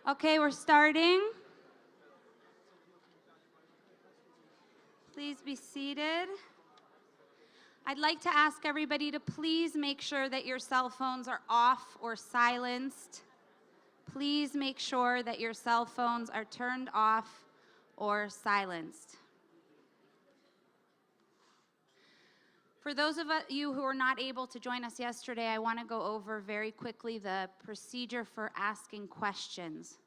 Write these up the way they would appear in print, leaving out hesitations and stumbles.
Okay, we're starting. Please be seated. I'd like to ask everybody to please make sure that your cell phones are off or silenced. Please make sure that your cell phones are turned off or silenced. For those of you who were not able to join us yesterday, I want to go over very quickly the procedure for asking questions.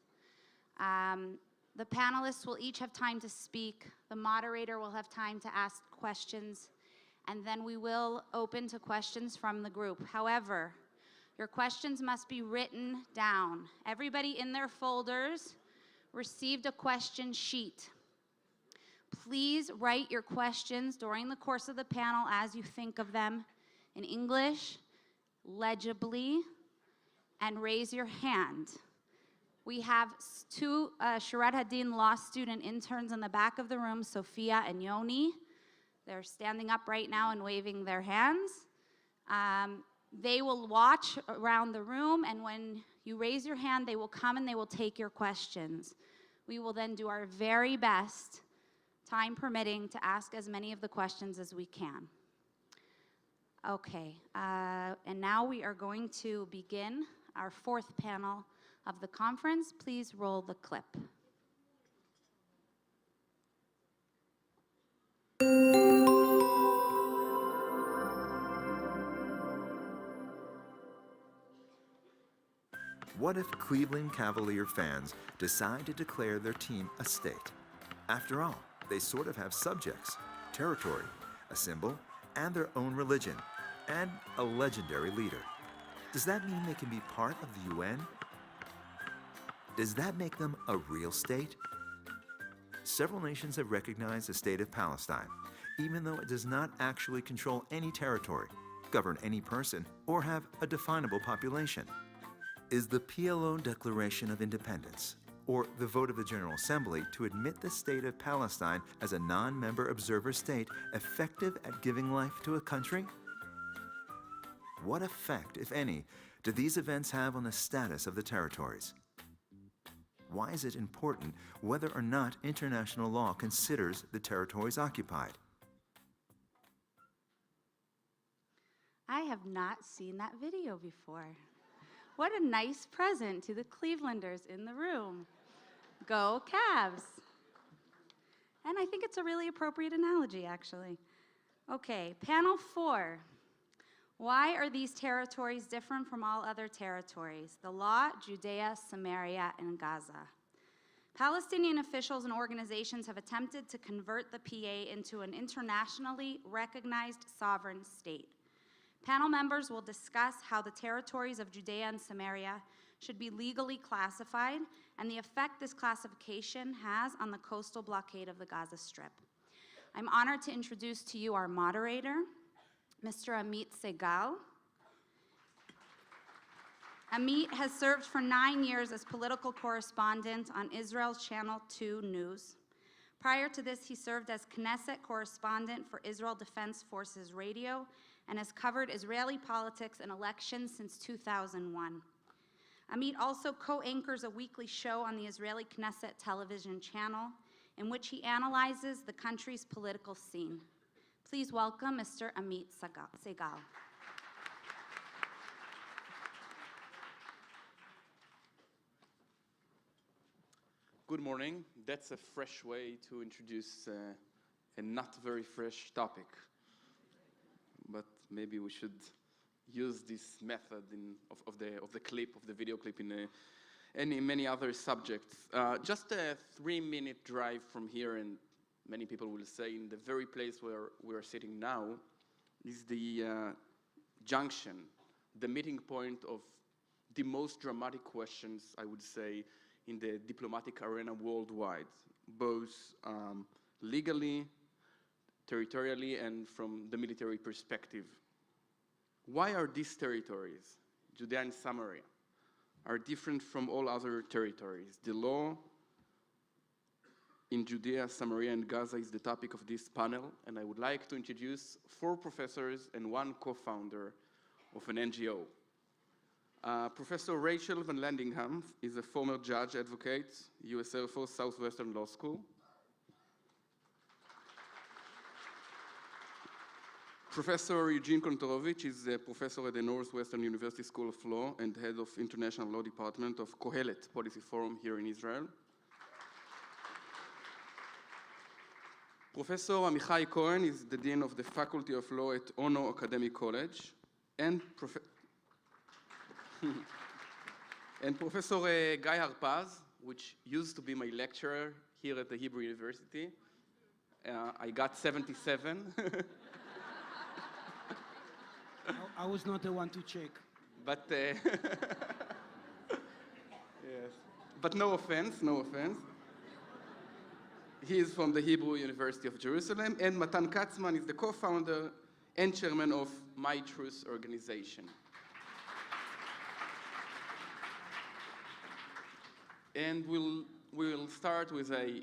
The panelists will each have time to speak. The moderator will have time to ask questions, and then we will open to questions from the group. However, your questions must be written down. Everybody in their folders received a question sheet. Please write your questions during the course of the panel as you think of them in English, legibly, and raise your hand. We have two Shurat HaDin law student interns in the back of the room, Sophia and Yoni. They're standing up right now and waving their hands. They will watch around the room, and when you raise your hand, they will come and they will take your questions. We will then do our very best, time permitting, to ask as many of the questions as we can. Okay, and now we are going to begin our fourth panel of the conference. Please roll the clip. What if Cleveland Cavalier fans decide to declare their team a state? After all, they sort of have subjects, territory, a symbol, and their own religion, and a legendary leader. Does that mean they can be part of the UN? Does that make them a real state? Several nations have recognized the state of Palestine, even though it does not actually control any territory, govern any person, or have a definable population. Is the PLO Declaration of Independence, or the vote of the General Assembly to admit the state of Palestine as a non-member observer state, effective at giving life to a country? What effect, if any, do these events have on the status of the territories? Why is it important whether or not international law considers the territories occupied? I have not seen that video before. What a nice present to the Clevelanders in the room. Go Cavs. And I think it's a really appropriate analogy, actually. Okay, panel 4. Why are these territories different from all other territories? The law, Judea, Samaria, and Gaza. Palestinian officials and organizations have attempted to convert the PA into an internationally recognized sovereign state. Panel members will discuss how the territories of Judea and Samaria should be legally classified and the effect this classification has on the coastal blockade of the Gaza Strip. I'm honored to introduce to you our moderator, Mr. AMIT SEGAL. AMIT has served for 9 years as political correspondent on Israel's Channel 2 News. Prior to this, he served as Knesset correspondent for Israel Defense Forces Radio and has covered Israeli politics and elections since 2001. AMIT also co-anchors a weekly show on the Israeli Knesset television channel in which he analyzes the country's political scene. Please welcome Mr. AMIT SEGAL. Good morning. That's a fresh way to introduce a not very fresh topic. But maybe we should use this method of the clip, of the video clip in many other subjects. Just a 3-minute drive from here, and many people will say in the very place where we're sitting now, is the junction, the meeting point of the most dramatic questions, I would say, in the diplomatic arena worldwide, both legally, territorially, and from the military perspective. Why are these territories, Judea and Samaria, are different from all other territories? The law in Judea, Samaria, and Gaza is the topic of this panel, and I would like to introduce 4 professors and 1 co-founder of an NGO. Professor Rachel VanLandingham is a former judge advocate, U.S. Air Force, Southwestern Law School. Professor EUGENE KONTOROVICH is a professor at the Northwestern University School of Law and head of International Law Department of Kohelet Policy Forum here in Israel. Professor AMICHAI Cohen is the Dean of the Faculty of Law at Ono Academic College, and Professor Guy HARPAZ, which used to be my lecturer here at the Hebrew University. I got 77. I was not the one to check. But, yes. But no offense, no offense. He is from the Hebrew University of Jerusalem, and MATAN KATZMAN is the co-founder and chairman of My Truth organization. And we'll start with a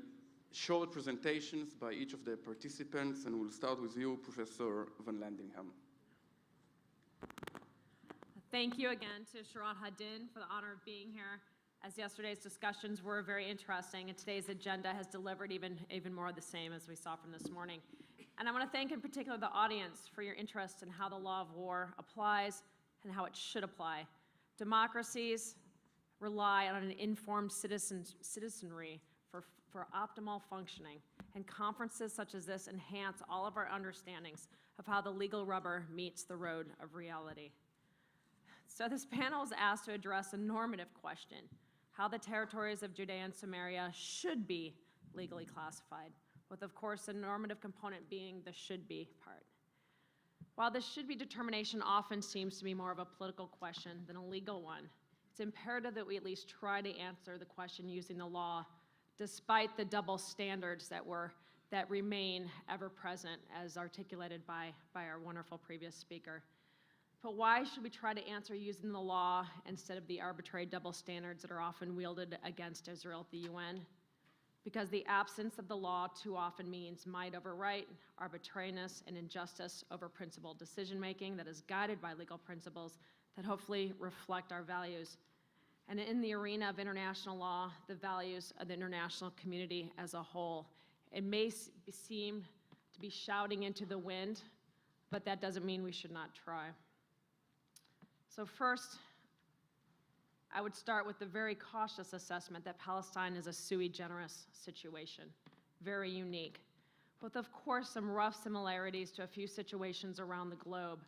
short presentations by each of the participants, and we'll start with you, Professor VanLandingham. Thank you again to Shurat HaDin for the honor of being here. As yesterday's discussions were very interesting, and today's agenda has delivered even more of the same as we saw from this morning. And I want to thank in particular the audience for your interest in how the law of war applies and how it should apply. Democracies rely on an informed citizenry for optimal functioning, and conferences such as this enhance all of our understandings of how the legal rubber meets the road of reality. So this panel is asked to address a normative question: how the territories of Judea and Samaria should be legally classified, with, of course, the normative component being the should be part. While the should be determination often seems to be more of a political question than a legal one, it's imperative that we at least try to answer the question using the law, despite the double standards that remain ever present, as articulated by our wonderful previous speaker. But why should we try to answer using the law instead of the arbitrary double standards that are often wielded against Israel at the UN? Because the absence of the law too often means might over right, arbitrariness, and injustice over principled decision-making that is guided by legal principles that hopefully reflect our values. And in the arena of international law, the values of the international community as a whole. It may seem to be shouting into the wind, but that doesn't mean we should not try. So first, I would start with the very cautious assessment that Palestine is a sui generis situation, very unique, with of course some rough similarities to a few situations around the globe,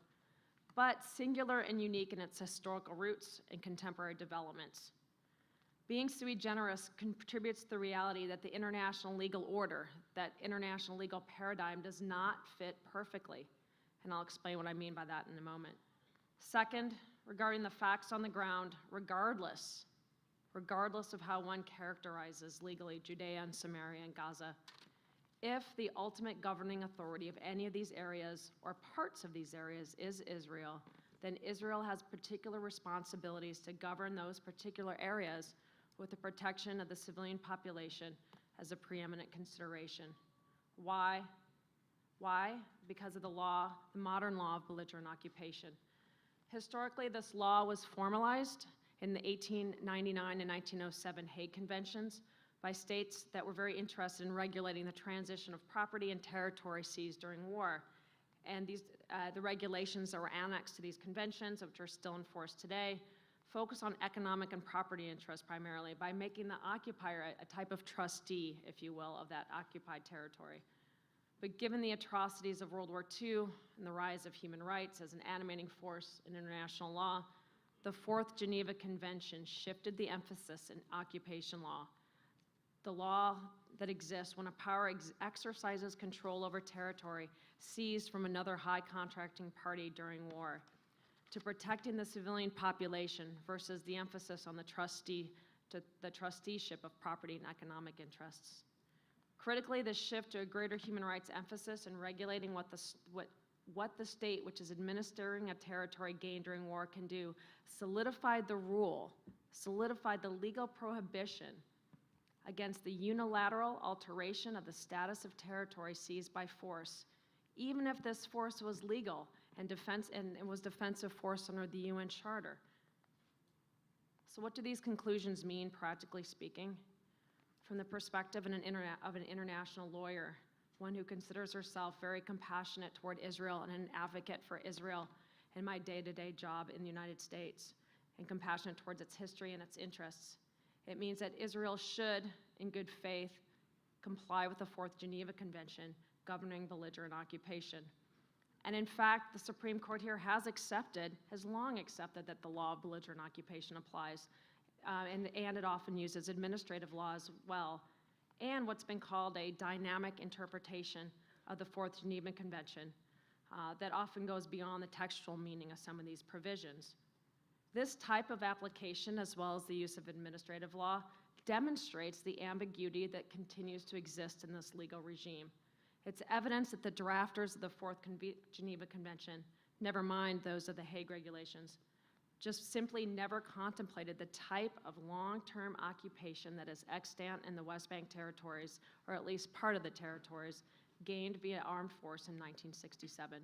but singular and unique in its historical roots and contemporary developments. Being sui generis contributes to the reality that the international legal order, that international legal paradigm does not fit perfectly, and I'll explain what I mean by that in a moment. Second, regarding the facts on the ground, regardless of how one characterizes legally Judea and Samaria and Gaza, if the ultimate governing authority of any of these areas or parts of these areas is Israel, then Israel has particular responsibilities to govern those particular areas with the protection of the civilian population as a preeminent consideration. Why? Why? Because of the law, the modern law of belligerent occupation. Historically, this law was formalized in the 1899 and 1907 Hague Conventions by states that were very interested in regulating the transition of property and territory seized during war. And the regulations that were annexed to these conventions, which are still in force today, focus on economic and property interests primarily by making the occupier a type of trustee, if you will, of that occupied territory. But given the atrocities of World War II and the rise of human rights as an animating force in international law, the Fourth Geneva Convention shifted the emphasis in occupation law, the law that exists when a power exercises control over territory seized from another high contracting party during war, to protecting the civilian population versus the emphasis on the trusteeship of property and economic interests. Critically, this shift to a greater human rights emphasis in regulating what the state, which is administering a territory gained during war, can do, solidified the rule, solidified the legal prohibition against the unilateral alteration of the status of territory seized by force, even if this force was legal and was defensive force under the UN Charter. So what do these conclusions mean, practically speaking? From the perspective of an international lawyer, one who considers herself very compassionate toward Israel and an advocate for Israel in my day-to-day job in the United States, and compassionate towards its history and its interests, it means that Israel should, in good faith, comply with the Fourth Geneva Convention governing belligerent occupation. And in fact, the Supreme Court here has long accepted that the law of belligerent occupation applies, and it often uses administrative law as well, and what's been called a dynamic interpretation of the Fourth Geneva Convention that often goes beyond the textual meaning of some of these provisions. This type of application, as well as the use of administrative law, demonstrates the ambiguity that continues to exist in this legal regime. It's evidence that the drafters of the Fourth Geneva Convention, never mind those of the Hague Regulations, just simply never contemplated the type of long-term occupation that is extant in the West Bank territories, or at least part of the territories, gained via armed force in 1967.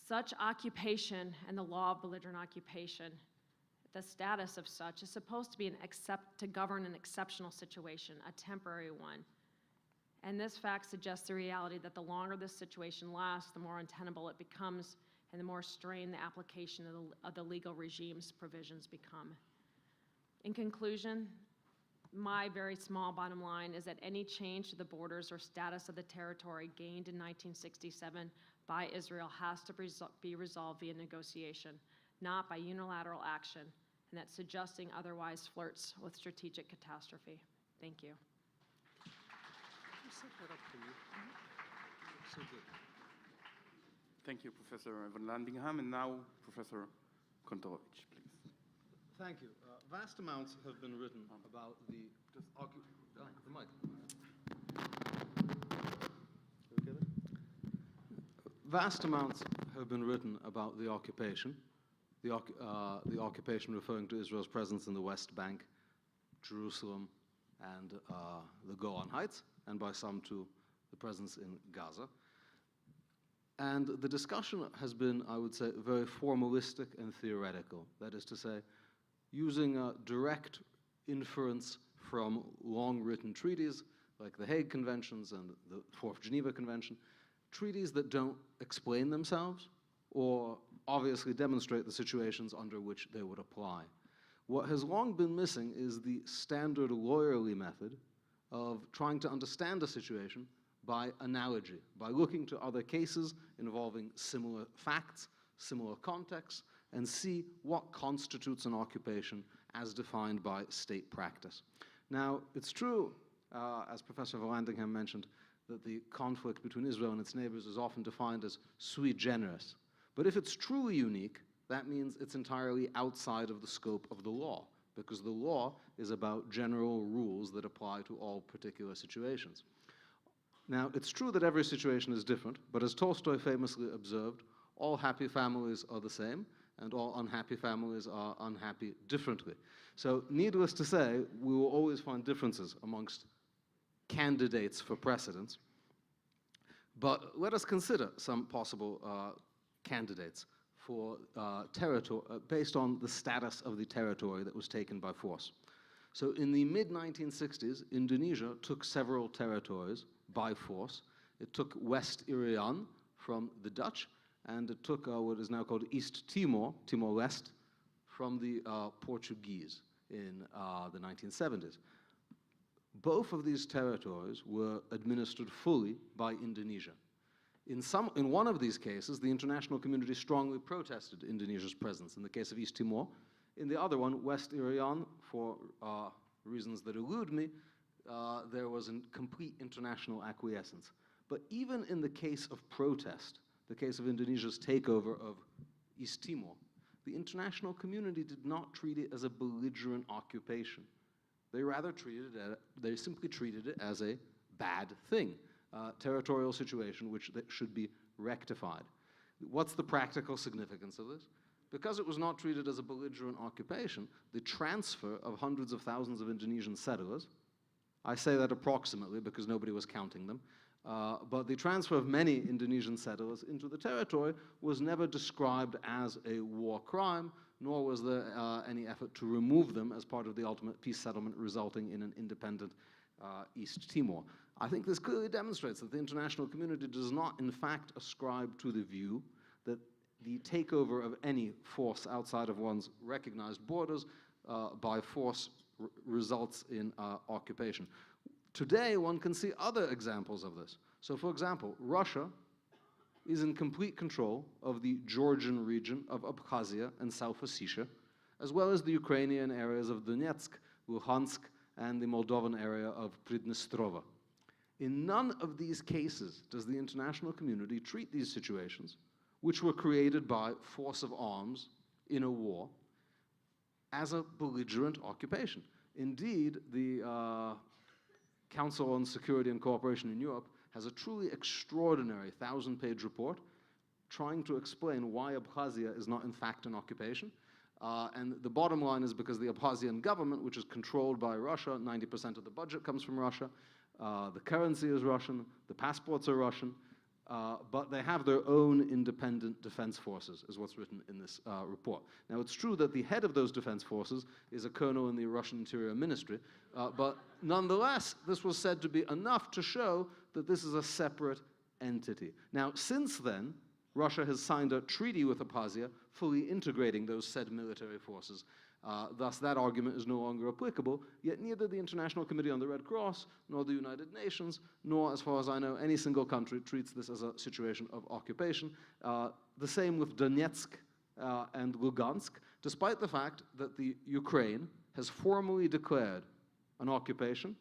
Such occupation and the law of belligerent occupation, the status of such, is supposed to be to govern an exceptional situation, a temporary one. And this fact suggests the reality that the longer this situation lasts, the more untenable it becomes, and the more strained the application of the legal regime's provisions become. In conclusion, my very small bottom line is that any change to the borders or status of the territory gained in 1967 by Israel has to be resolved via negotiation, not by unilateral action, and that suggesting otherwise flirts with strategic catastrophe. Thank you. Thank you, Professor VANLANDINGHAM. And now, Professor KONTOROVICH, please. Thank you. Vast amounts have been written about the mic. Vast amounts have been written about the occupation, the occupation referring to Israel's presence in the West Bank, Jerusalem, and the Golan Heights, and by some to the presence in Gaza. And the discussion has been, I would say, very formalistic and theoretical. That is to say, using a direct inference from long-written treaties like the Hague Conventions and the Fourth Geneva Convention, treaties that don't explain themselves or obviously demonstrate the situations under which they would apply. What has long been missing is the standard lawyerly method of trying to understand a situation by analogy, by looking to other cases involving similar facts, similar contexts, and see what constitutes an occupation as defined by state practice. Now, it's true, as Professor VANLANDINGHAM mentioned, that the conflict between Israel and its neighbors is often defined as sui generis. But if it's truly unique, that means it's entirely outside of the scope of the law, because the law is about general rules that apply to all particular situations. Now, it's true that every situation is different, but as Tolstoy famously observed, all happy families are the same, and all unhappy families are unhappy differently. So, needless to say, we will always find differences amongst candidates for precedence. But let us consider some possible candidates for territory based on the status of the territory that was taken by force. So in the mid-1960s, Indonesia took several territories by force. It took West Irian from the Dutch, and it took what is now called East Timor, Timor-Leste, from the Portuguese in the 1970s. Both of these territories were administered fully by Indonesia. In one of these cases, the international community strongly protested Indonesia's presence, in the case of East Timor. In the other one, West Irian, for reasons that elude me, there was a complete international acquiescence. But even in the case of protest, the case of Indonesia's takeover of East Timor, the international community did not treat it as a belligerent occupation. They rather simply treated it as a bad thing, territorial situation which should be rectified. What's the practical significance of this? Because it was not treated as a belligerent occupation, the transfer of hundreds of thousands of Indonesian settlers, I say that approximately because nobody was counting them, but the transfer of many Indonesian settlers into the territory was never described as a war crime, nor was there any effort to remove them as part of the ultimate peace settlement resulting in an independent East Timor. I think this clearly demonstrates that the international community does not, in fact, ascribe to the view that the takeover of any force outside of one's recognized borders by force results in occupation. Today, one can see other examples of this. So, for example, Russia is in complete control of the Georgian region of Abkhazia and South Ossetia, as well as the Ukrainian areas of Donetsk, Luhansk, and the Moldovan area of Pridnestrova. In none of these cases does the international community treat these situations, which were created by force of arms in a war, as a belligerent occupation. Indeed, the Council on Security and Cooperation in Europe has a truly extraordinary 1,000-page report trying to explain why Abkhazia is not in fact an occupation. And the bottom line is because the Abkhazian government, which is controlled by Russia, 90% of the budget comes from Russia, the currency is Russian, the passports are Russian, but they have their own independent defense forces, is what's written in this report. Now, it's true that the head of those defense forces is a colonel in the Russian Interior Ministry, but nonetheless, this was said to be enough to show that this is a separate entity. Now, since then, Russia has signed a treaty with Abkhazia, fully integrating those said military forces. Thus, that argument is no longer applicable, yet neither the International Committee on the Red Cross, nor the United Nations, nor, as far as I know, any single country treats this as a situation of occupation. The same with Donetsk and Lugansk, despite the fact that the Ukraine has formally declared an occupation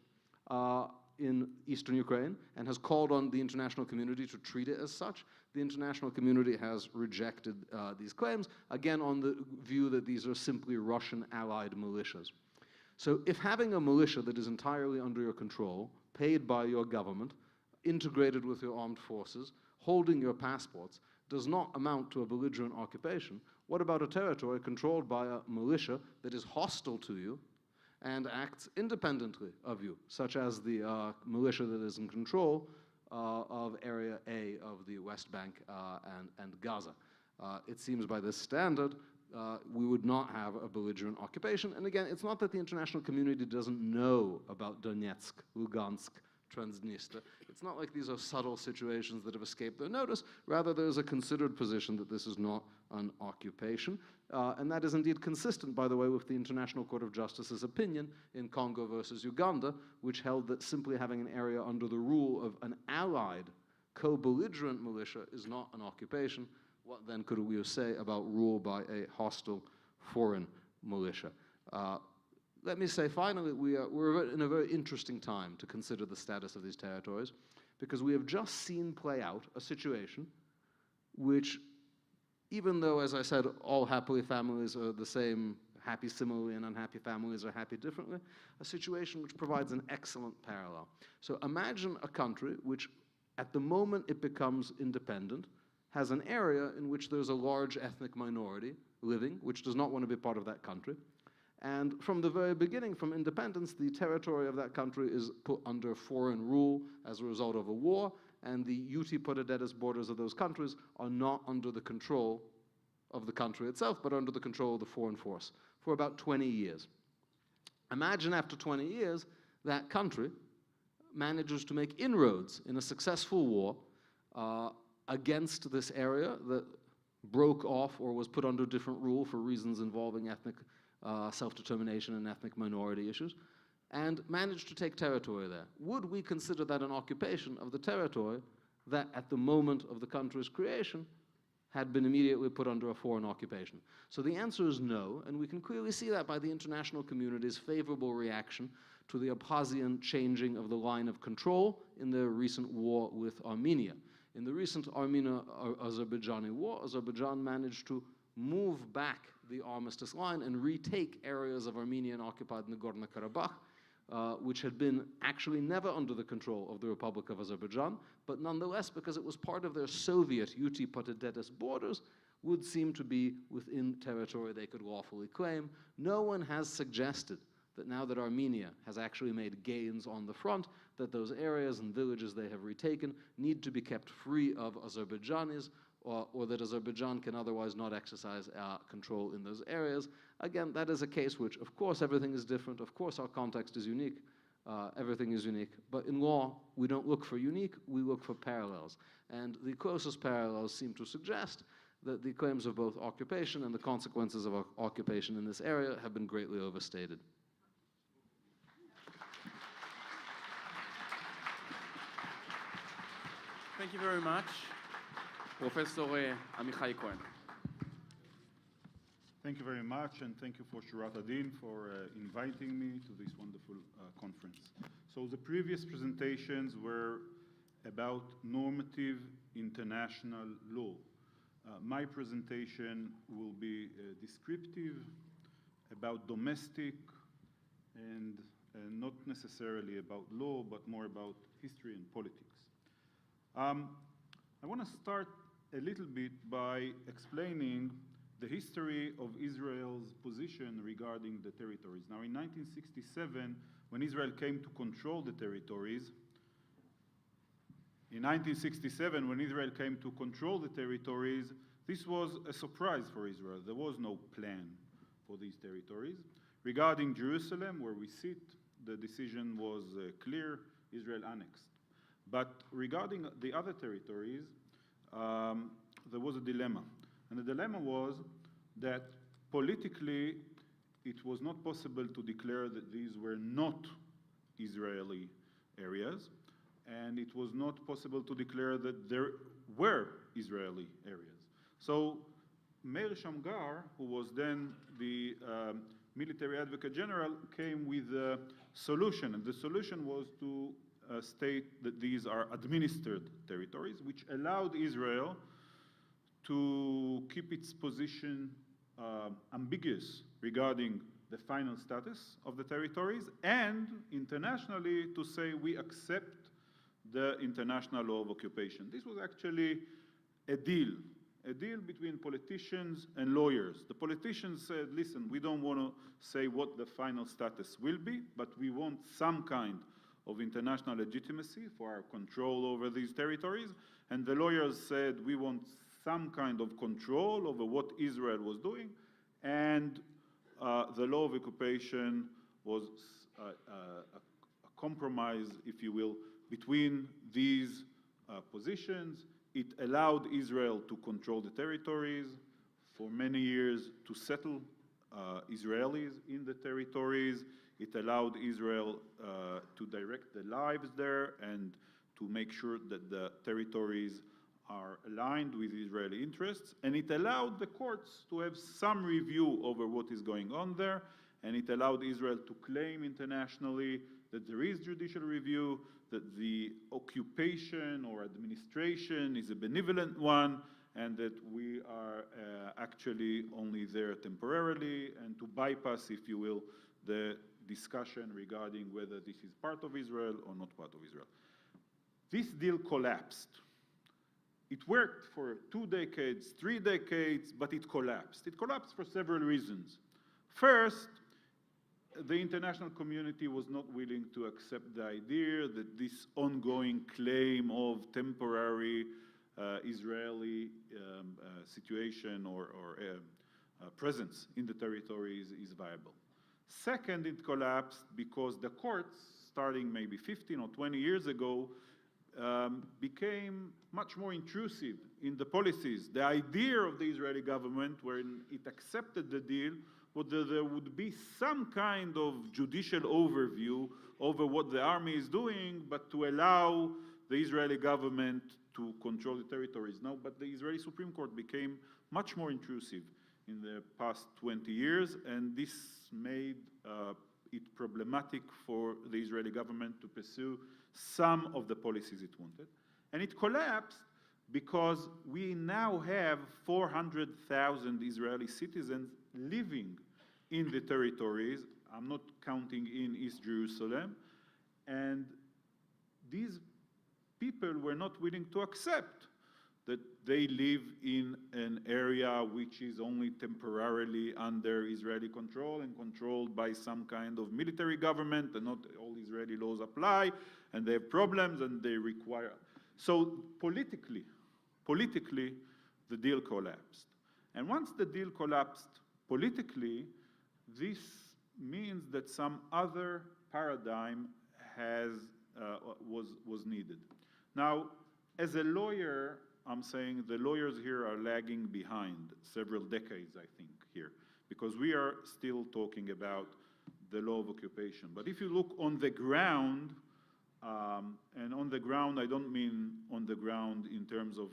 in eastern Ukraine and has called on the international community to treat it as such. The international community has rejected these claims, again on the view that these are simply Russian allied militias. So if having a militia that is entirely under your control, paid by your government, integrated with your armed forces, holding your passports, does not amount to a belligerent occupation, what about a territory controlled by a militia that is hostile to you and acts independently of you, such as the militia that is in control of Area A of the West Bank and Gaza? It seems by this standard, we would not have a belligerent occupation. And again, it's not that the international community doesn't know about Donetsk, Lugansk, Transnistria. It's not like these are subtle situations that have escaped their notice. Rather, there's a considered position that this is not an occupation. And that is indeed consistent, by the way, with the International Court of Justice's opinion in Congo versus Uganda, which held that simply having an area under the rule of an allied, co-belligerent militia is not an occupation. What then could we say about rule by a hostile foreign militia? Let me say, finally, we're in a very interesting time to consider the status of these territories, because we have just seen play out a situation which, even though, as I said, all happy families are the same, happy similarly and unhappy families are happy differently, a situation which provides an excellent parallel. So imagine a country which, at the moment it becomes independent, has an area in which there's a large ethnic minority living, which does not want to be part of that country. And from the very beginning, from independence, the territory of that country is put under foreign rule as a result of a war, and the Uti-Potedades borders of those countries are not under the control of the country itself, but under the control of the foreign force for about 20 years. Imagine after 20 years, that country manages to make inroads in a successful war against this area that broke off or was put under different rule for reasons involving ethnic self-determination and ethnic minority issues, and managed to take territory there. Would we consider that an occupation of the territory that, at the moment of the country's creation, had been immediately put under a foreign occupation? So the answer is no, and we can clearly see that by the international community's favorable reaction to the Abkhazian changing of the line of control in the recent war with Armenia. In the recent Armenia-Azerbaijani war, Azerbaijan managed to move back the armistice line and retake areas of Armenian-occupied Nagorno-Karabakh, which had been actually never under the control of the Republic of Azerbaijan, but nonetheless, because it was part of their Soviet Uti-Potedades borders, would seem to be within territory they could lawfully claim. No one has suggested that now that Armenia has actually made gains on the front, that those areas and villages they have retaken need to be kept free of Azerbaijanis or that Azerbaijan can otherwise not exercise control in those areas. Again, that is a case which, of course, everything is different. Of course, our context is unique. Everything is unique. But in law, we don't look for unique, we look for parallels. And the closest parallels seem to suggest that the claims of both occupation and the consequences of occupation in this area have been greatly overstated. Thank you very much, Professor Amichai Cohen. Thank you very much, and thank you for Shurat HaDin for inviting me to this wonderful conference. So the previous presentations were about normative international law. My presentation will be descriptive about domestic and not necessarily about law, but more about history and politics. I want to start a little bit by explaining the history of Israel's position regarding the territories. Now, in 1967, when Israel came to control the territories, this was a surprise for Israel. There was no plan for these territories. Regarding Jerusalem, where we sit, the decision was clear, Israel annexed. But regarding the other territories, there was a dilemma. And the dilemma was that politically, it was not possible to declare that these were not Israeli areas, and it was not possible to declare that there were Israeli areas. So Meir Shamgar, who was then the military advocate general, came with a solution, and the solution was to state that these are administered territories, which allowed Israel to keep its position ambiguous regarding the final status of the territories, and internationally to say we accept the international law of occupation. This was actually a deal between politicians and lawyers. The politicians said, listen, we don't want to say what the final status will be, but we want some kind of international legitimacy for our control over these territories. And the lawyers said, we want some kind of control over what Israel was doing. And the law of occupation was a compromise, if you will, between these positions. It allowed Israel to control the territories for many years, to settle Israelis in the territories. It allowed Israel to direct their lives there and to make sure that the territories are aligned with Israeli interests. And it allowed the courts to have some review over what is going on there. And it allowed Israel to claim internationally that there is judicial review, that the occupation or administration is a benevolent one, and that we are actually only there temporarily, and to bypass, if you will, the discussion regarding whether this is part of Israel or not part of Israel. This deal collapsed. It worked for 2 decades, 3 decades, but it collapsed. It collapsed for several reasons. First, the international community was not willing to accept the idea that this ongoing claim of temporary Israeli situation or presence in the territories is viable. Second, it collapsed because the courts, starting maybe 15 or 20 years ago, became much more intrusive in the policies. The idea of the Israeli government, when it accepted the deal, was that there would be some kind of judicial overview over what the army is doing, but to allow the Israeli government to control the territories. Now, but the Israeli Supreme Court became much more intrusive in the past 20 years, and this made it problematic for the Israeli government to pursue some of the policies it wanted. And it collapsed because we now have 400,000 Israeli citizens living in the territories. I'm not counting in East Jerusalem. And these people were not willing to accept that they live in an area which is only temporarily under Israeli control and controlled by some kind of military government, and not all Israeli laws apply, and they have problems and they require. So politically, the deal collapsed. And once the deal collapsed politically, this means that some other paradigm was needed. Now, as a lawyer, I'm saying the lawyers here are lagging behind several decades, I think, here, because we are still talking about the law of occupation. But if you look on the ground, and on the ground, I don't mean on the ground in terms of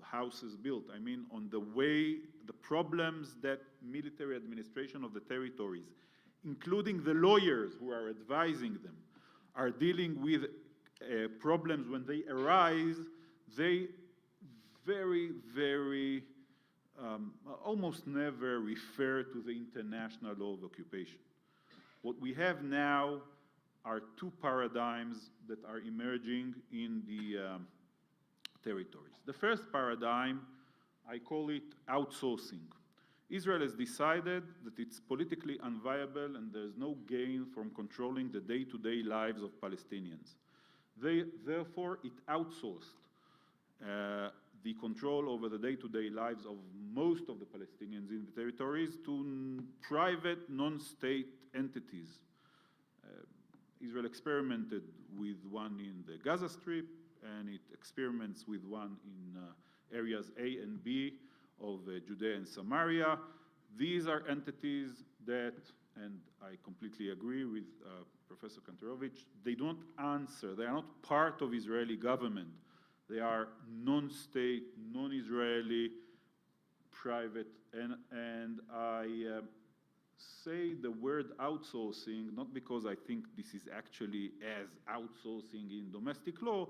houses built. I mean on the way, the problems that military administration of the territories, including the lawyers who are advising them, are dealing with problems when they arise, they very, almost never refer to the international law of occupation. What we have now are two paradigms that are emerging in the territories. The first paradigm, I call it outsourcing. Israel has decided that it's politically unviable and there's no gain from controlling the day-to-day lives of Palestinians. Therefore, it outsourced the control over the day-to-day lives of most of the Palestinians in the territories to private, non-state entities. Israel experimented with one in the Gaza Strip, and it experiments with one in areas A and B of Judea and Samaria. These are entities that, and I completely agree with Professor Kontorovich, they don't answer, they are not part of Israeli government. They are non-state, non-Israeli, private, and I say the word outsourcing, not because I think this is actually as outsourcing in domestic law,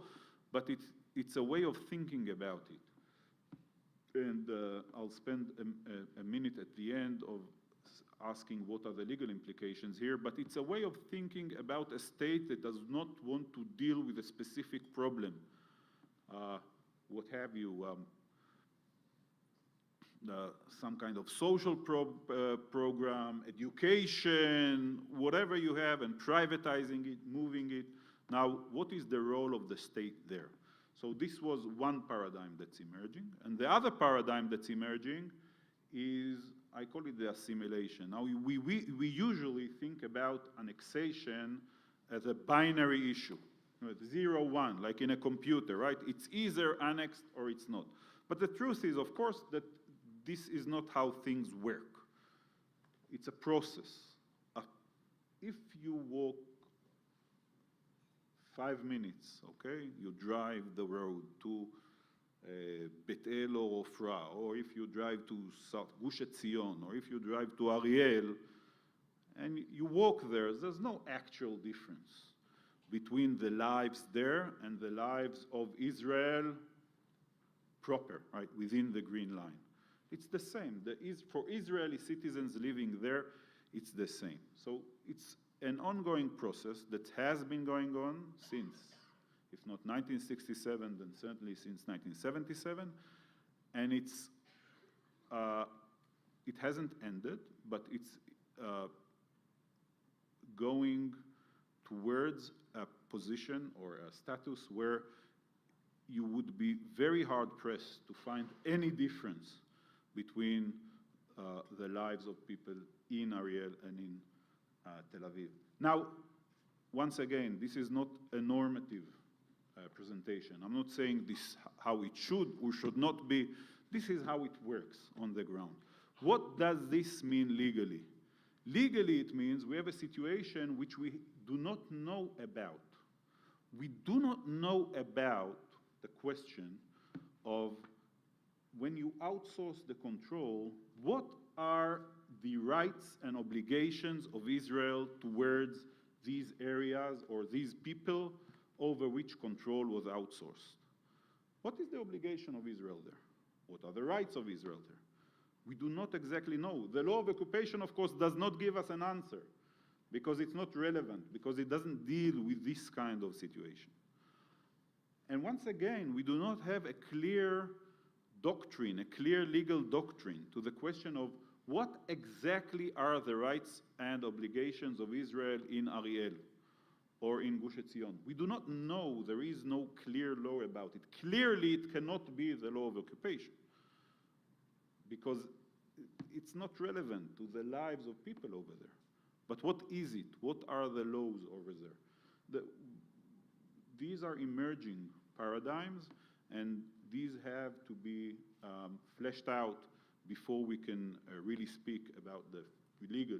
but it's a way of thinking about it. And I'll spend a minute at the end of asking what are the legal implications here, but it's a way of thinking about a state that does not want to deal with a specific problem. What have you, some kind of social program, education, whatever you have, and privatizing it, moving it. Now, what is the role of the state there? So this was one paradigm that's emerging. And the other paradigm that's emerging is, I call it the assimilation. Now, we usually think about annexation as a binary issue. 0, 1, like in a computer, right? It's either annexed or it's not. But the truth is, of course, that this is not how things work. It's a process. If you walk 5 minutes, okay, you drive the road to Bet El or Ofra, or if you drive to South Gush Etzion, or if you drive to Ariel, and you walk there, there's no actual difference between the lives there and the lives of Israel proper, right, within the Green Line. It's the same. For Israeli citizens living there, it's the same. So it's an ongoing process that has been going on since, if not 1967, then certainly since 1977. And it hasn't ended, but it's going towards a position or a status where you would be very hard-pressed to find any difference between the lives of people in Ariel and in Tel Aviv. Now, once again, this is not a normative presentation. I'm not saying this how it should or should not be. This is how it works on the ground. What does this mean legally? Legally, it means we have a situation which we do not know about. We do not know about the question of when you outsource the control, what are the rights and obligations of Israel towards these areas or these people over which control was outsourced? What is the obligation of Israel there? What are the rights of Israel there? We do not exactly know. The law of occupation, of course, does not give us an answer because it's not relevant, because it doesn't deal with this kind of situation. And once again, we do not have a clear doctrine, a clear legal doctrine to the question of what exactly are the rights and obligations of Israel in Ariel or in Gush Etzion. We do not know. There is no clear law about it. Clearly, it cannot be the law of occupation. because it's not relevant to the lives of people over there. But what is it? What are the laws over there? These are emerging paradigms, and these have to be fleshed out before we can really speak about the legal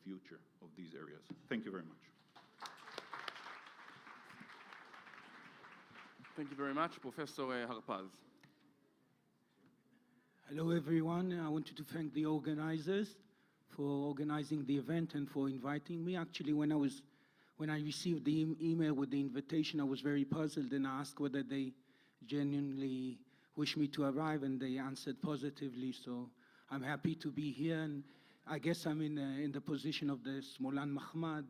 future of these areas. Thank you very much. Thank you very much, Professor HARPAZ. Hello, everyone. I wanted to thank the organizers for organizing the event and for inviting me. Actually, when I received the email with the invitation, I was very puzzled, and I asked whether they genuinely wish me to arrive, and they answered positively. So I'm happy to be here, and I guess I'm in the position of the Smolan Mahmad.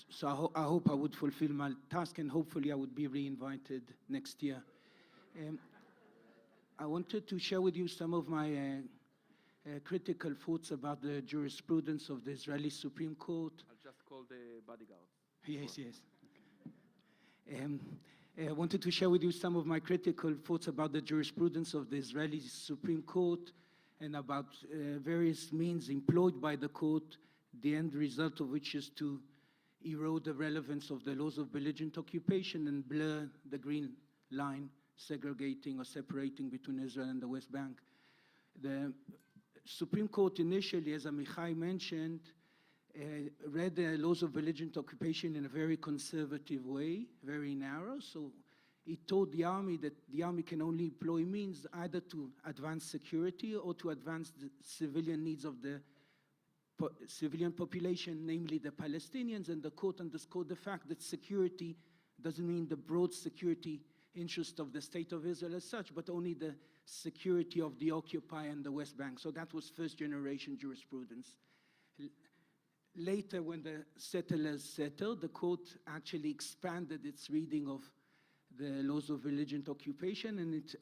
So I hope I would fulfill my task, and hopefully I would be re-invited next year. I wanted to share with you some of my critical thoughts about the jurisprudence of the Israeli Supreme Court. I'll just call the bodyguard. Yes, yes. I wanted to share with you some of my critical thoughts about the jurisprudence of the Israeli Supreme Court and about various means employed by the court, the end result of which is to erode the relevance of the laws of belligerent occupation and blur the green line segregating or separating between Israel and the West Bank. The Supreme Court initially, as AMICHAI mentioned, read the laws of belligerent occupation in a very conservative way, very narrow. So it told the army that the army can only employ means either to advance security or to advance the civilian needs of the civilian population, namely the Palestinians, and the court underscored the fact that security doesn't mean the broad security interest of the state of Israel as such, but only the security of the occupier and the West Bank. So that was first generation jurisprudence. Later, when the settlers settled, the court actually expanded its reading of the laws of belligerent occupation, and it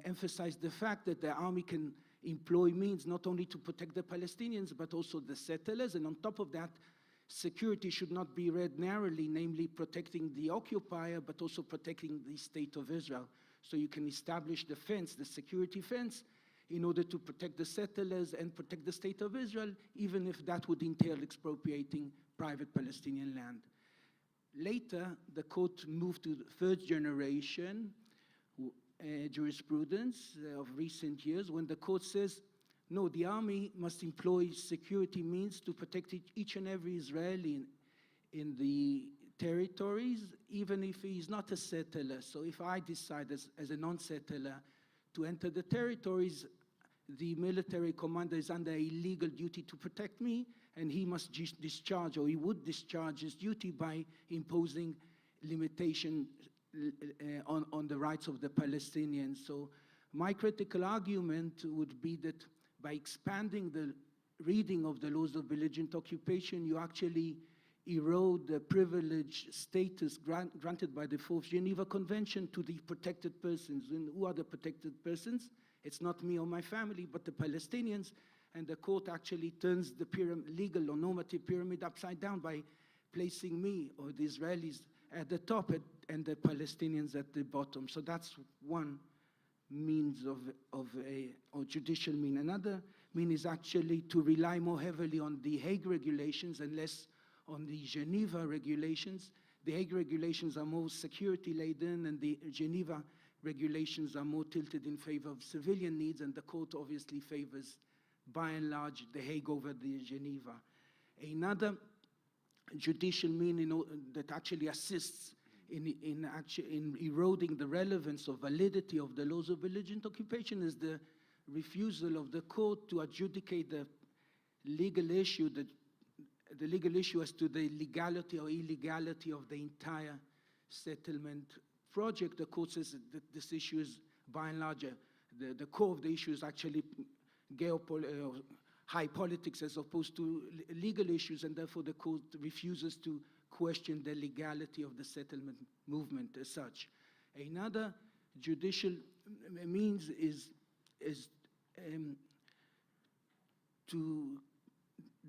emphasized the fact that the army can employ means not only to protect the Palestinians, but also the settlers. And on top of that, security should not be read narrowly, namely protecting the occupier, but also protecting the state of Israel. So you can establish the fence, the security fence, in order to protect the settlers and protect the state of Israel, even if that would entail expropriating private Palestinian land. Later, the court moved to the third generation jurisprudence of recent years, when the court says, no, the army must employ security means to protect each and every Israeli in the territories, even if he is not a settler. So if I decide as a non-settler to enter the territories, the military commander is under a legal duty to protect me, and he must discharge, or he would discharge his duty by imposing limitation on the rights of the Palestinians. So my critical argument would be that by expanding the reading of the laws of belligerent occupation, you actually erode the privileged status granted by the Fourth Geneva Convention to the protected persons. And who are the protected persons? It's not me or my family, but the Palestinians. And the court actually turns the legal or normative pyramid upside down by placing me or the Israelis at the top and the Palestinians at the bottom. So that's one means of a judicial mean. Another mean is actually to rely more heavily on the Hague regulations and less on the Geneva regulations. The Hague regulations are more security laden, and the Geneva regulations are more tilted in favor of civilian needs, and the court obviously favors, by and large, the Hague over the Geneva. Another judicial mean that actually assists in eroding the relevance or validity of the laws of belligerent occupation is the refusal of the court to adjudicate the legal issue, the legal issue as to the legality or illegality of the entire settlement project. The court says that this issue is, by and large, the core of the issue is actually high politics as opposed to legal issues, and therefore the court refuses to question the legality of the settlement movement as such. Another judicial means is to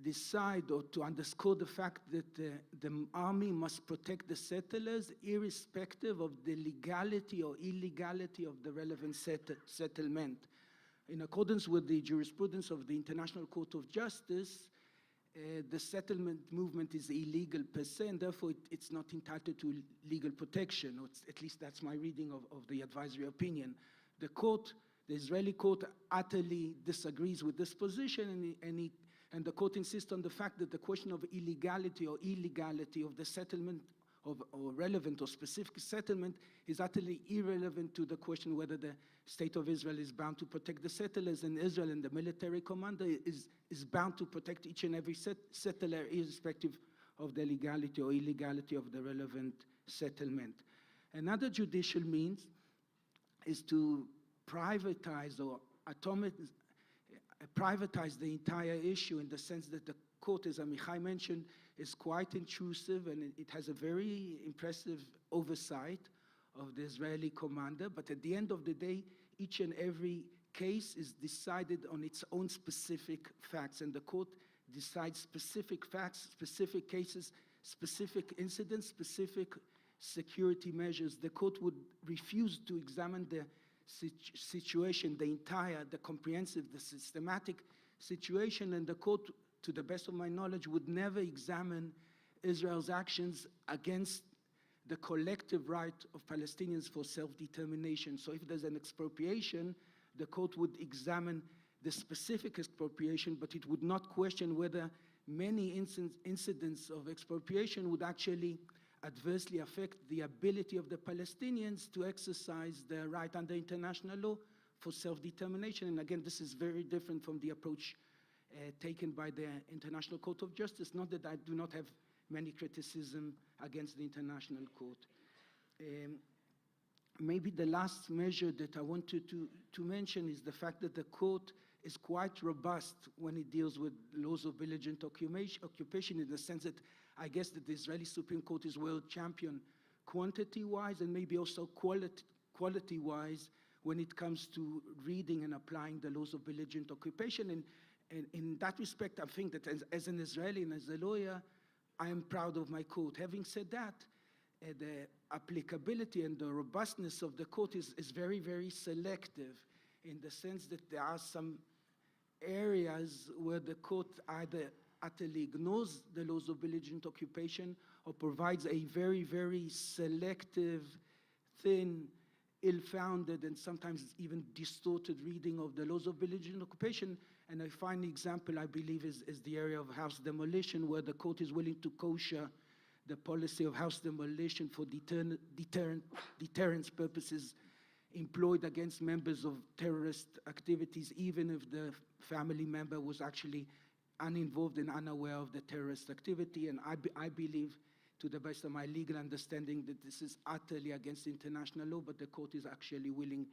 decide or to underscore the fact that the army must protect the settlers irrespective of the legality or illegality of the relevant settlement. in accordance with the jurisprudence of the International Court of Justice, the settlement movement is illegal per se, and therefore it's not entitled to legal protection, or at least that's my reading of the advisory opinion. The court, the Israeli court, utterly disagrees with this position, and the court insists on the fact that the question of illegality or illegality of the settlement or relevant or specific settlement is utterly irrelevant to the question whether the state of Israel is bound to protect the settlers, and Israel and the military commander is bound to protect each and every settler irrespective of the legality or illegality of the relevant settlement. Another judicial means is to privatize or privatize the entire issue, in the sense that the court, as AMICHAI mentioned, is quite intrusive, and it has a very impressive oversight of the Israeli commander. But at the end of the day, each and every case is decided on its own specific facts, and the court decides specific facts, specific cases, specific incidents, specific security measures. The court would refuse to examine the situation, the comprehensive, the systematic situation, and the court, to the best of my knowledge, would never examine Israel's actions against the collective right of Palestinians for self-determination. So if there's an expropriation, the court would examine the specific expropriation, but it would not question whether many incidents of expropriation would actually adversely affect the ability of the Palestinians to exercise their right under international law for self-determination. And again, this is very different from the approach taken by the International Court of Justice. Not that I do not have many criticism against the International Court. Maybe the last measure that I wanted to mention is the fact that the court is quite robust when it deals with laws of belligerent occupation, in the sense that I guess that the Israeli Supreme Court is world champion quantity-wise and maybe also quality-wise when it comes to reading and applying the laws of belligerent occupation. And in that respect, I think that as an Israeli and as a lawyer, I am proud of my court. Having said that, the applicability and the robustness of the court is very, very selective, in the sense that there are some areas where the court either utterly ignores the laws of belligerent occupation or provides a very, very selective, thin, ill-founded, and sometimes even distorted reading of the laws of belligerent occupation. And a fine example, I believe, is the area of house demolition, where the court is willing to kosher the policy of house demolition for deterrence purposes employed against members of terrorist activities, even if the family member was actually uninvolved and unaware of the terrorist activity. And I believe, to the best of my legal understanding, that this is utterly against international law, but the court is actually willing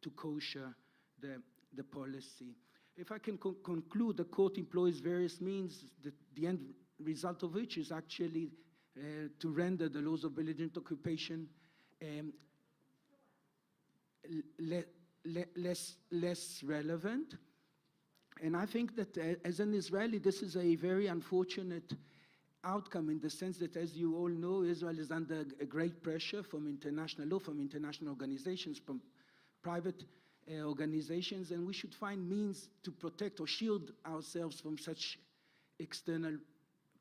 to kosher the policy. If I can conclude, the court employs various means, the end result of which is actually to render the laws of belligerent occupation less relevant. And I think that as an Israeli, this is a very unfortunate outcome, in the sense that, as you all know, Israel is under a great pressure from international law, from international organizations, from private organizations, and we should find means to protect or shield ourselves from such external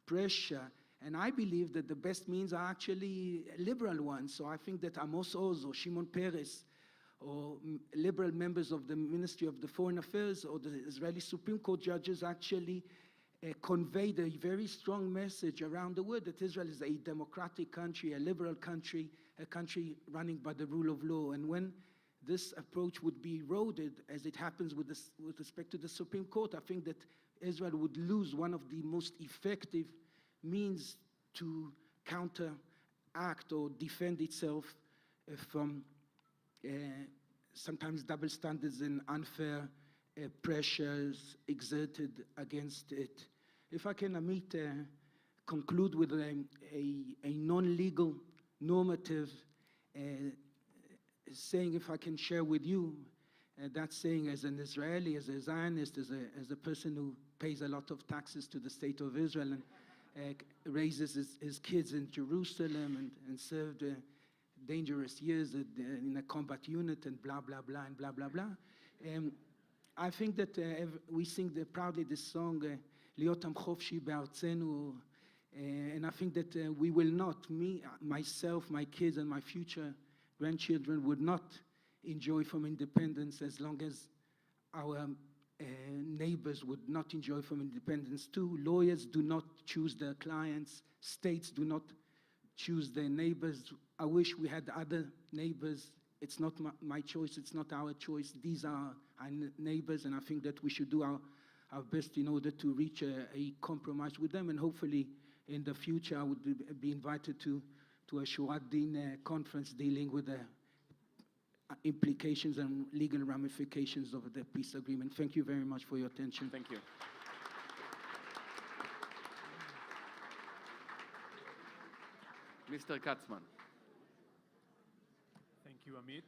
pressure. And I believe that the best means are actually liberal ones. So I think that Amos Oz or Shimon Peres or liberal members of the Ministry of the Foreign Affairs or the Israeli Supreme Court judges actually conveyed a very strong message around the world that Israel is a democratic country, a liberal country, a country running by the rule of law. And when this approach would be eroded, as it happens with respect to the Supreme Court, I think that Israel would lose one of the most effective means to counteract or defend itself from sometimes double standards and unfair pressures exerted against it. If I can, Amit, conclude with a non-legal normative saying, if I can share with you, that saying as an Israeli, as a Zionist, as a person who pays a lot of taxes to the state of Israel and raises his kids in Jerusalem and served dangerous years in a combat unit and blah, blah, blah, and blah, blah, blah. I think that we sing proudly this song, להיות עם חופשי בארצנו, and I think that we will not, me, myself, my kids, and my future grandchildren would not enjoy from independence as long as our neighbors would not enjoy from independence too. Lawyers do not choose their clients. States do not choose their neighbors. I wish we had other neighbors. It's not my choice. It's not our choice. These are our neighbors, and I think that we should do our best in order to reach a compromise with them, and hopefully in the future I would be invited to a HaDin conference dealing with the implications and legal ramifications of the peace agreement. Thank you very much for your attention. Thank you. Mr. KATZMAN. Thank you, Amit.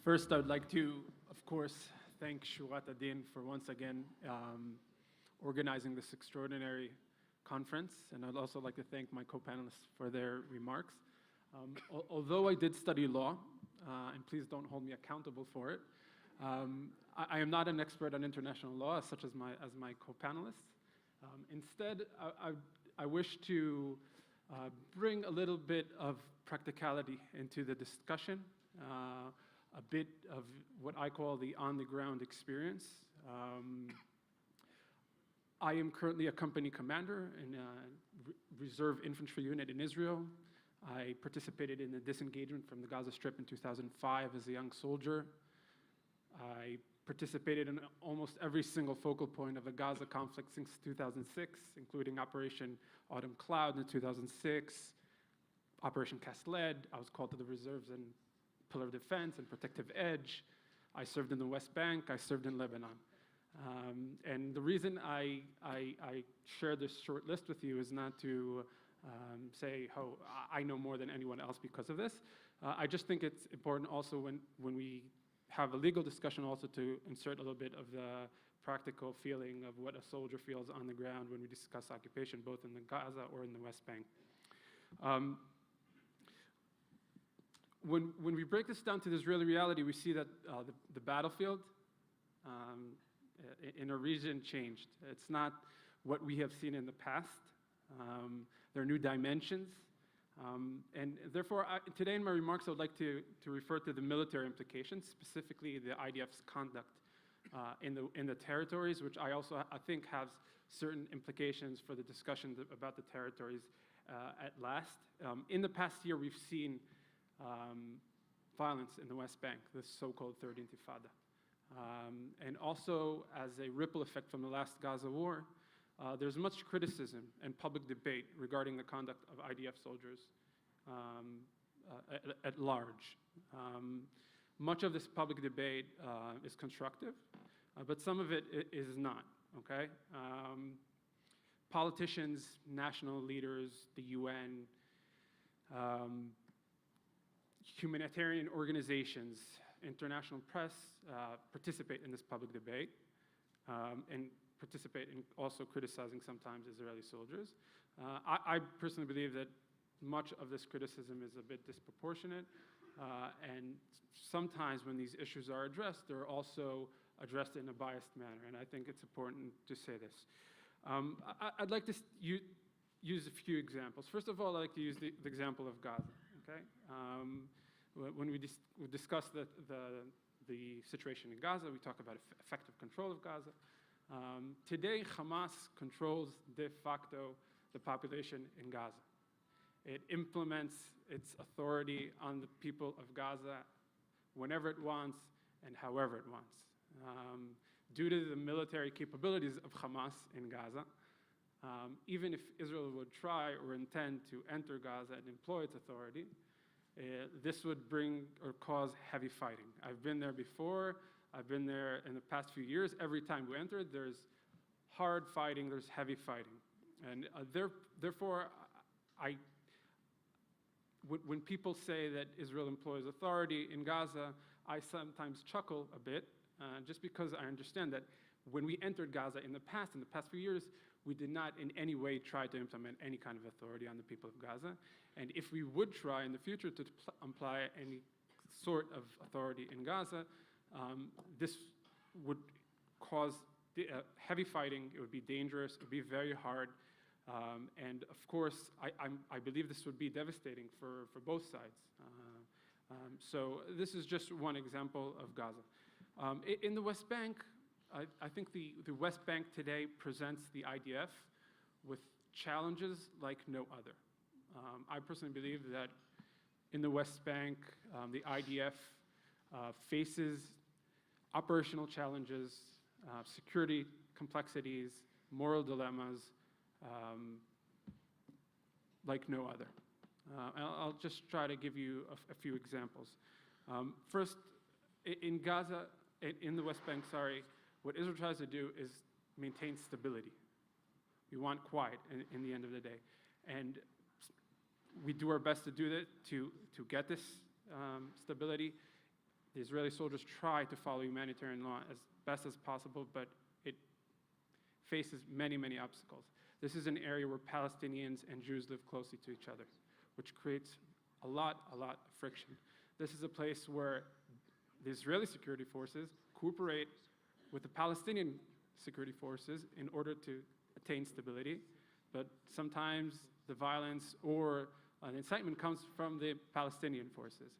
First, I would like to, of course, thank Shurat HaDin for once again organizing this extraordinary conference, and I'd also like to thank my co-panelists for their remarks. Although I did study law, and please don't hold me accountable for it, I am not an expert on international law, such as my co-panelists. Instead, I wish to bring a little bit of practicality into the discussion, a bit of what I call the on-the-ground experience. I am currently a company commander in a reserve infantry unit in Israel. I participated in the disengagement from the Gaza Strip in 2005 as a young soldier. I participated in almost every single focal point of the Gaza conflict since 2006, including Operation Autumn Cloud in 2006, Operation Cast Lead. I was called to the reserves and Pillar of Defense and Protective Edge. I served in the West Bank. I served in Lebanon. And the reason I share this short list with you is not to say, oh, I know more than anyone else because of this. I just think it's important also when we have a legal discussion also to insert a little bit of the practical feeling of what a soldier feels on the ground when we discuss occupation, both in the Gaza or in the West Bank. When we break this down to the Israeli reality, we see that the battlefield in a region changed. It's not what we have seen in the past. There are new dimensions. And therefore, today in my remarks, I would like to refer to the military implications, specifically the IDF's conduct in the territories, which I think has certain implications for the discussion about the territories at last. In the past year, we've seen violence in the West Bank, the so-called Third Intifada. And also, as a ripple effect from the last Gaza war, there's much criticism and public debate regarding the conduct of IDF soldiers at large. Much of this public debate is constructive, but some of it is not, okay? Politicians, national leaders, the UN, humanitarian organizations, international press participate in this public debate and participate in also criticizing sometimes Israeli soldiers. I personally believe that much of this criticism is a bit disproportionate, and sometimes when these issues are addressed, they're also addressed in a biased manner, and I think it's important to say this. I'd like to use a few examples. First of all, I'd like to use the example of Gaza, okay? When we discuss the situation in Gaza, we talk about effective control of Gaza. Today, Hamas controls de facto the population in Gaza. It implements its authority on the people of Gaza whenever it wants and however it wants. Due to the military capabilities of Hamas in Gaza, even if Israel would try or intend to enter Gaza and employ its authority, this would bring or cause heavy fighting. I've been there before. I've been there in the past few years. Every time we entered, there's hard fighting, there's heavy fighting. And therefore, when people say that Israel employs authority in Gaza, I sometimes chuckle a bit, just because I understand that when we entered Gaza in the past few years, we did not in any way try to implement any kind of authority on the people of Gaza. And if we would try in the future to apply any sort of authority in Gaza, this would cause heavy fighting. It would be dangerous. It would be very hard. And of course, I believe this would be devastating for both sides. So this is just one example of Gaza. In the West Bank, I think the West Bank today presents the IDF with challenges like no other. I personally believe that in the West Bank, the IDF faces operational challenges, security complexities, moral dilemmas, like no other. I'll just try to give you a few examples. First, in Gaza, in the West Bank, what Israel tries to do is maintain stability. We want quiet in the end of the day. And we do our best to do that, to get this stability. The Israeli soldiers try to follow humanitarian law as best as possible, but it faces many, many obstacles. This is an area where Palestinians and Jews live closely to each other, which creates a lot of friction. This is a place where the Israeli security forces cooperate with the Palestinian security forces in order to attain stability, but sometimes the violence or the incitement comes from the Palestinian forces.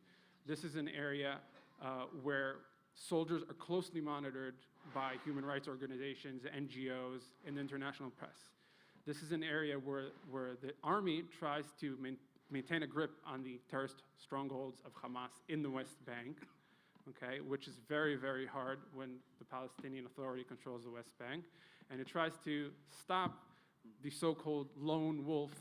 This is an area where soldiers are closely monitored by human rights organizations, NGOs, and the international press. This is an area where the army tries to maintain a grip on the terrorist strongholds of Hamas in the West Bank, okay, which is very, very hard when the Palestinian Authority controls the West Bank. And it tries to stop the so-called lone wolf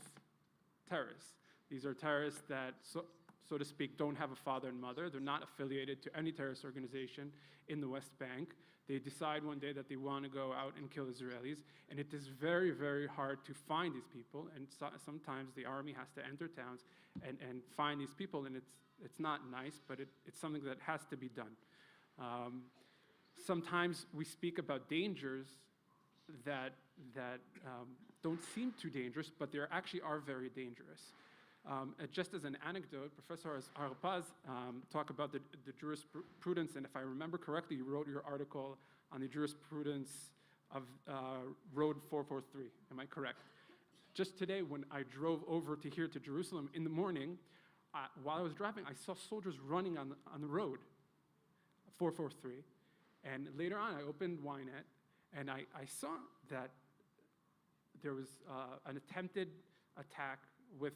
terrorists. These are terrorists that, so to speak, don't have a father and mother. They're not affiliated to any terrorist organization in the West Bank. They decide one day that they want to go out and kill Israelis, and it is very, very hard to find these people, and sometimes the army has to enter towns and find these people, and it's not nice, but it's something that has to be done. Sometimes we speak about dangers that don't seem too dangerous, but they actually are very dangerous. Just as an anecdote, Professor HARPAZ talked about the jurisprudence, and if I remember correctly, you wrote your article on the jurisprudence of Road 443. Am I correct? Just today, when I drove over to here to Jerusalem in the morning, while I was driving, I saw soldiers running on the road, 443. And later on, I opened Ynet, and I saw that there was an attempted attack with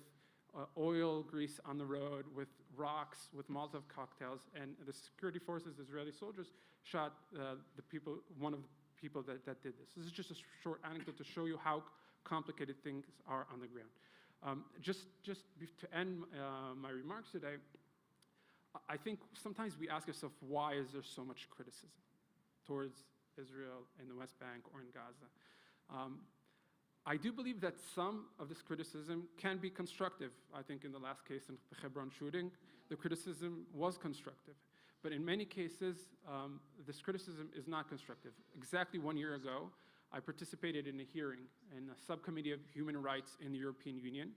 oil grease on the road, with rocks, with Molotov cocktails, and the security forces, Israeli soldiers, shot one of the people that did this. This is just a short anecdote to show you how complicated things are on the ground. Just to end my remarks today, I think sometimes we ask ourselves, why is there so much criticism towards Israel in the West Bank or in Gaza? I do believe that some of this criticism can be constructive. I think in the last case in the Hebron shooting, the criticism was constructive. But in many cases, this criticism is not constructive. Exactly 1 year ago, I participated in a hearing in a subcommittee of human rights in the European Union,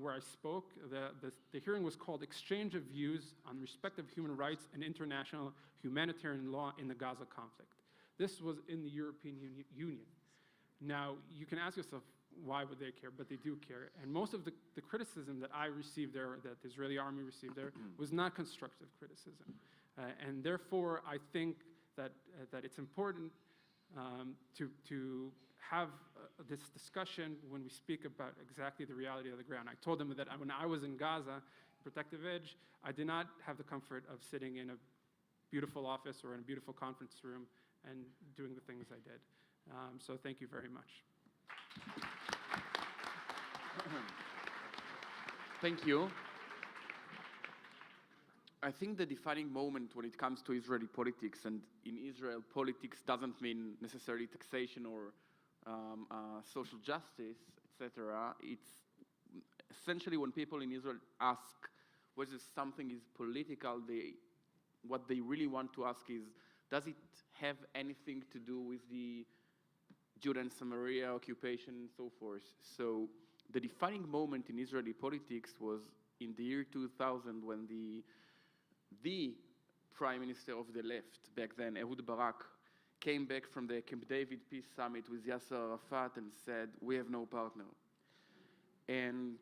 where I spoke. The hearing was called Exchange of Views on Respect of Human Rights and International Humanitarian Law in the Gaza Conflict. This was in the European Union. Now, you can ask yourself, why would they care? But they do care. And most of the criticism that I received there, that the Israeli army received there, was not constructive criticism. And therefore, I think that it's important to have this discussion when we speak about exactly the reality of the ground. I told them that when I was in Gaza, Protective Edge, I did not have the comfort of sitting in a beautiful office or in a beautiful conference room and doing the things I did. So thank you very much. Thank you. I think the defining moment when it comes to Israeli politics, and in Israel, politics doesn't mean necessarily taxation or social justice, etc. It's essentially when people in Israel ask whether something is political, what they really want to ask is, does it have anything to do with the Judea and Samaria occupation and so forth? So the defining moment in Israeli politics was in the year 2000 when the the prime minister of the left back then, Ehud Barak, came back from the Camp David Peace Summit with Yasser Arafat and said, we have no partner. And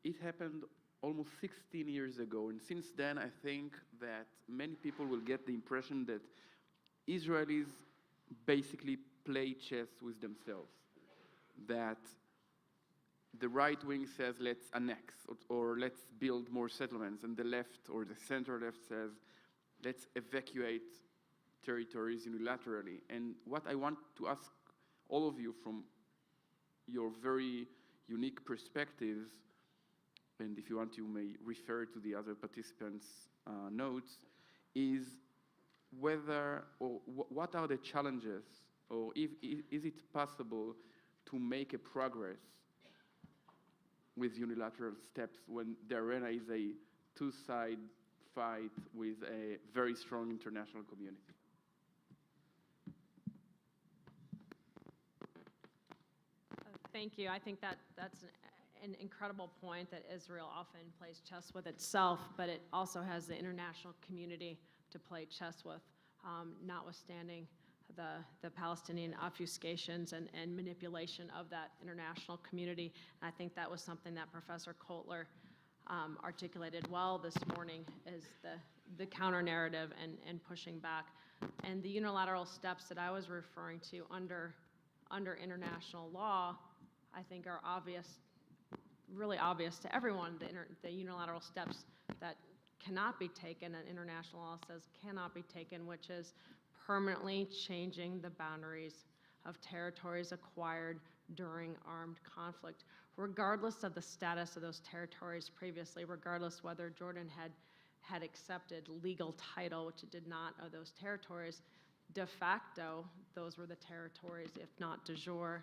it happened almost 16 years ago. And since then, I think that many people will get the impression that Israelis basically play chess with themselves. That the right wing says, let's annex, or let's build more settlements. And the left, or the center left, says, let's evacuate territories unilaterally. And what I want to ask all of you from your very unique perspectives, and if you want, you may refer to the other participants' notes, is whether, or what are the challenges, or is it possible to make a progress with unilateral steps when the arena is a two-side fight with a very strong international community? Thank you. I think that's an incredible point, that Israel often plays chess with itself, but it also has the international community to play chess with, notwithstanding the Palestinian obfuscations and manipulation of that international community. And I think that was something that Professor Kotler articulated well this morning, is the counter-narrative and pushing back. And the unilateral steps that I was referring to under international law, I think are obvious, really obvious to everyone. The unilateral steps that cannot be taken, and international law says cannot be taken, which is permanently changing the boundaries of territories acquired during armed conflict, regardless of the status of those territories previously, regardless whether Jordan had accepted legal title, which it did not, of those territories. De facto, those were the territories, if not de jure,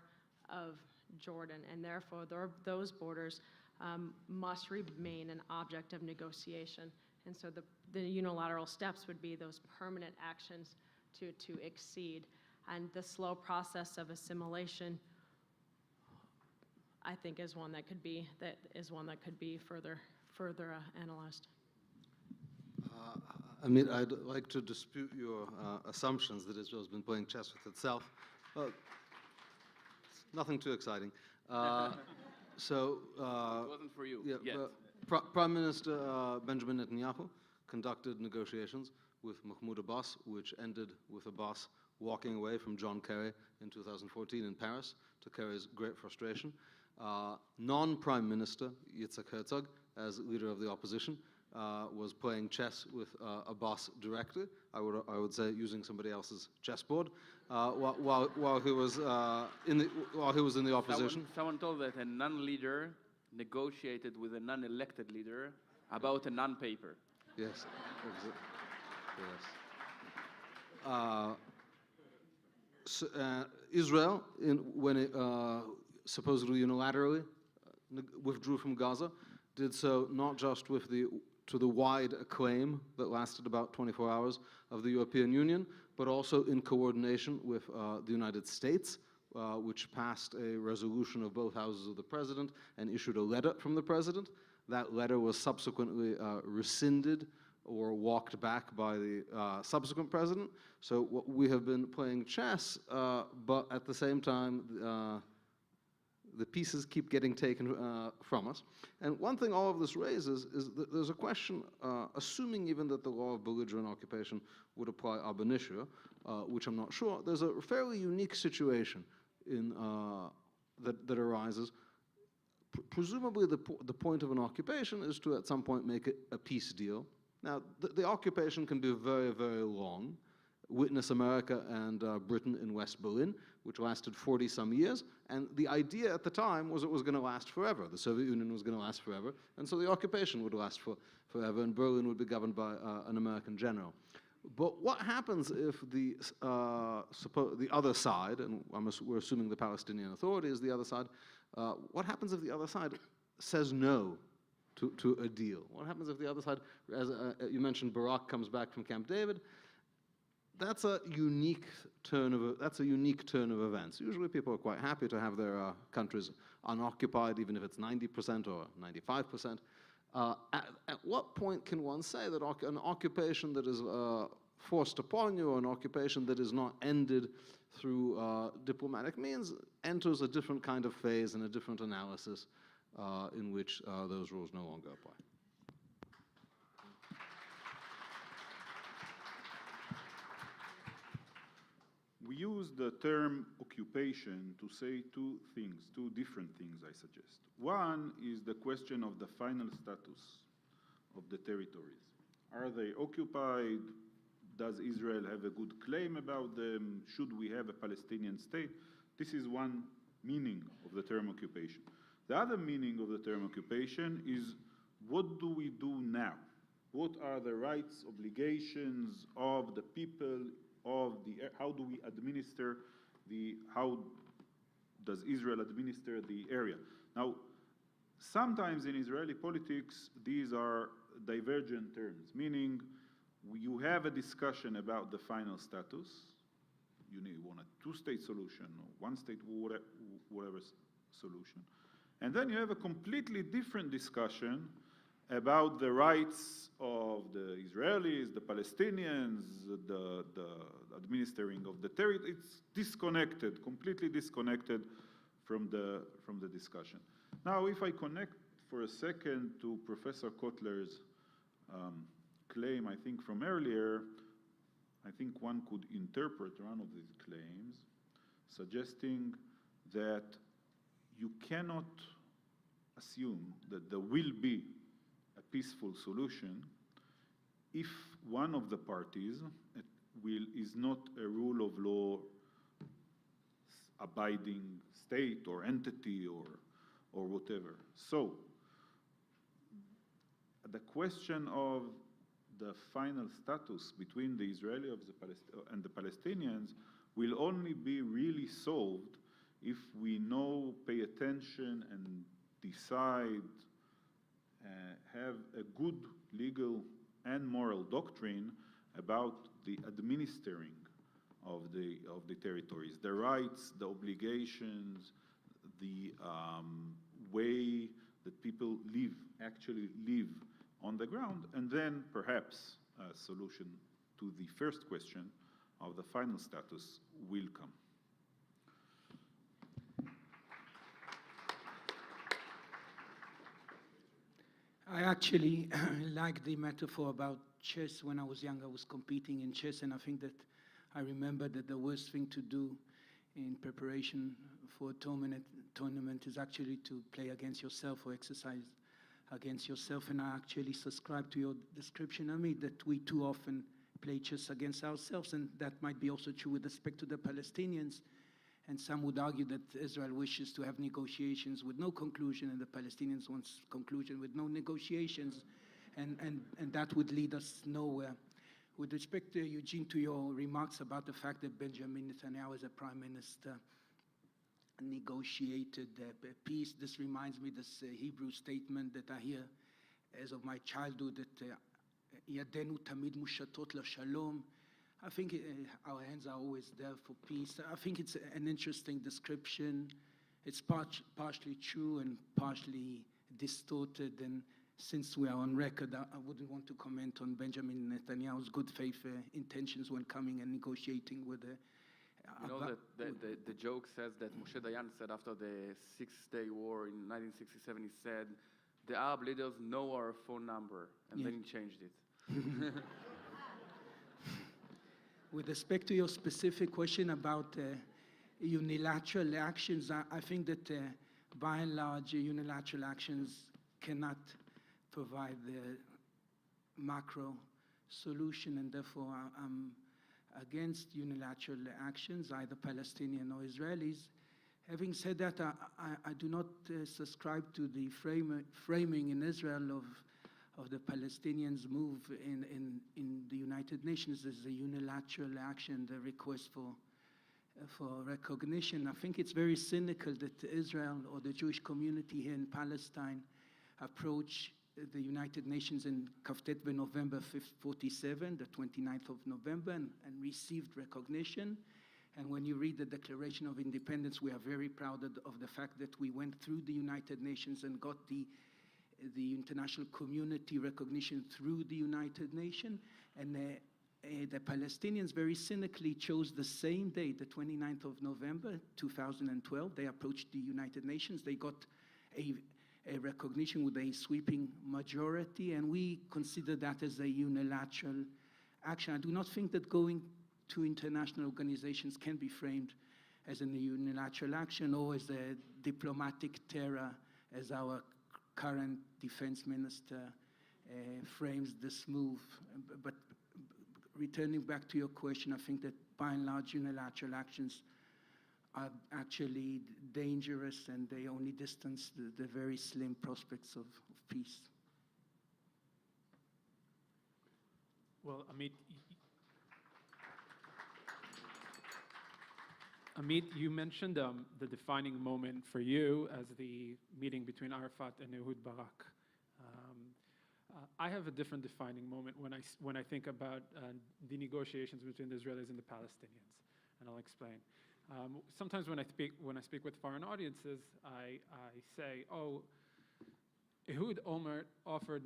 of Jordan, and therefore those borders must remain an object of negotiation. And so the unilateral steps would be those permanent actions to exceed. And the slow process of assimilation, I think, is one that could be further analyzed. I mean, I'd like to dispute your assumptions that Israel's been playing chess with itself. Nothing too exciting. It wasn't for you yet. Prime Minister Benjamin Netanyahu conducted negotiations with Mahmoud Abbas, which ended with Abbas walking away from John Kerry in 2014 in Paris, to Kerry's great frustration. Non-Prime Minister Yitzhak Herzog, as leader of the opposition, was playing chess with Abbas directly. I would say using somebody else's chessboard while he was in the opposition. Someone told that a non-leader negotiated with a non-elected leader about a non-paper. Yes. Israel, when it supposedly unilaterally withdrew from Gaza, did so not just to the wide acclaim that lasted about 24 hours of the European Union, but also in coordination with the United States, which passed a resolution of both houses of the president and issued a letter from the president. That letter was subsequently rescinded or walked back by the subsequent president. So we have been playing chess, but at the same time, the pieces keep getting taken from us. And one thing all of this raises is that there's a question, assuming even that the law of belligerent occupation would apply ab initio, which I'm not sure, there's a fairly unique situation that arises. Presumably the point of an occupation is to at some point make it a peace deal. Now, the occupation can be very, very long. Witness America and Britain in West Berlin, which lasted 40-some years. And the idea at the time was it was going to last forever. The Soviet Union was going to last forever. And so the occupation would last forever, and Berlin would be governed by an American general. But what happens if the other side, and we're assuming the Palestinian Authority is the other side, what happens if the other side says no to a deal? What happens if the other side, as you mentioned, Barak comes back from Camp David? That's a unique turn of events. Usually people are quite happy to have their countries unoccupied, even if it's 90% or 95%. At what point can one say that an occupation that is forced upon you, or an occupation that is not ended through diplomatic means, enters a different kind of phase and a different analysis in which those rules no longer apply? We use the term occupation to say two different things, I suggest. One is the question of the final status of the territories. Are they occupied? Does Israel have a good claim about them? Should we have a Palestinian state? This is one meaning of the term occupation. The other meaning of the term occupation is, what do we do now? What are the rights, obligations of the people, how do we administer how does Israel administer the area? Now, sometimes in Israeli politics, these are divergent terms, meaning you have a discussion about the final status. You want a two-state solution or one-state, whatever solution. And then you have a completely different discussion about the rights of the Israelis, the Palestinians, the administering of the territory. It's disconnected, completely disconnected from the discussion. Now, if I connect for a second to Professor Kotler's claim, I think from earlier, I think one could interpret one of these claims suggesting that you cannot assume that there will be a peaceful solution if one of the parties is not a rule of law abiding state or entity or whatever. So the question of the final status between the Israelis and the Palestinians will only be really solved if we pay attention and decide, have a good legal and moral doctrine about the administering of the territories, the rights, the obligations, the way that people actually live on the ground, and then perhaps a solution to the first question of the final status will come. I actually like the metaphor about chess. When I was young, I was competing in chess, and I think that I remember that the worst thing to do in preparation for a tournament is actually to play against yourself or exercise against yourself. And I actually subscribe to your description, Amit, that we too often play chess against ourselves, and that might be also true with respect to the Palestinians. And some would argue that Israel wishes to have negotiations with no conclusion, and the Palestinians want conclusion with no negotiations, and that would lead us nowhere. With respect to Eugene, to your remarks about the fact that Benjamin Netanyahu, as a prime minister, negotiated peace, this reminds me this Hebrew statement that I hear as of my childhood, that Yadenu tamid mushatot la-shalom. I think our hands are always there for peace. I think it's an interesting description. It's partially true and partially distorted. And since we are on record, I wouldn't want to comment on Benjamin Netanyahu's good faith intentions when coming and negotiating with the. You know that the joke says that Moshe Dayan said after the Six-Day War in 1967, he said, the Arab leaders know our phone number, and then he changed it. With respect to your specific question about unilateral actions, I think that by and large, unilateral actions cannot provide the macro solution, and therefore I'm against unilateral actions, either Palestinian or Israelis. Having said that, I do not subscribe to the framing in Israel of the Palestinians' move in the United Nations as a unilateral action, the request for recognition. I think it's very cynical that Israel or the Jewish community here in Palestine approach the United Nations in Kaftet November 47, the 29th of November, and received recognition. And when you read the Declaration of Independence, we are very proud of the fact that we went through the United Nations and got the the international community recognition through the United Nations. And the Palestinians very cynically chose the same day, the 29th of November, 2012. They approached the United Nations. They got a recognition with a sweeping majority, and we consider that as a unilateral action. I do not think that going to international organizations can be framed as a unilateral action or as a diplomatic terror, as our current defense minister frames this move. But returning back to your question, I think that by and large unilateral actions are actually dangerous, and they only distance the very slim prospects of peace. Well, Amit, you mentioned the defining moment for you as the meeting between Arafat and Ehud Barak. I have a different defining moment when I think about the negotiations between the Israelis and the Palestinians, and I'll explain. Sometimes when I speak with foreign audiences, I say, "Oh, Ehud Olmert offered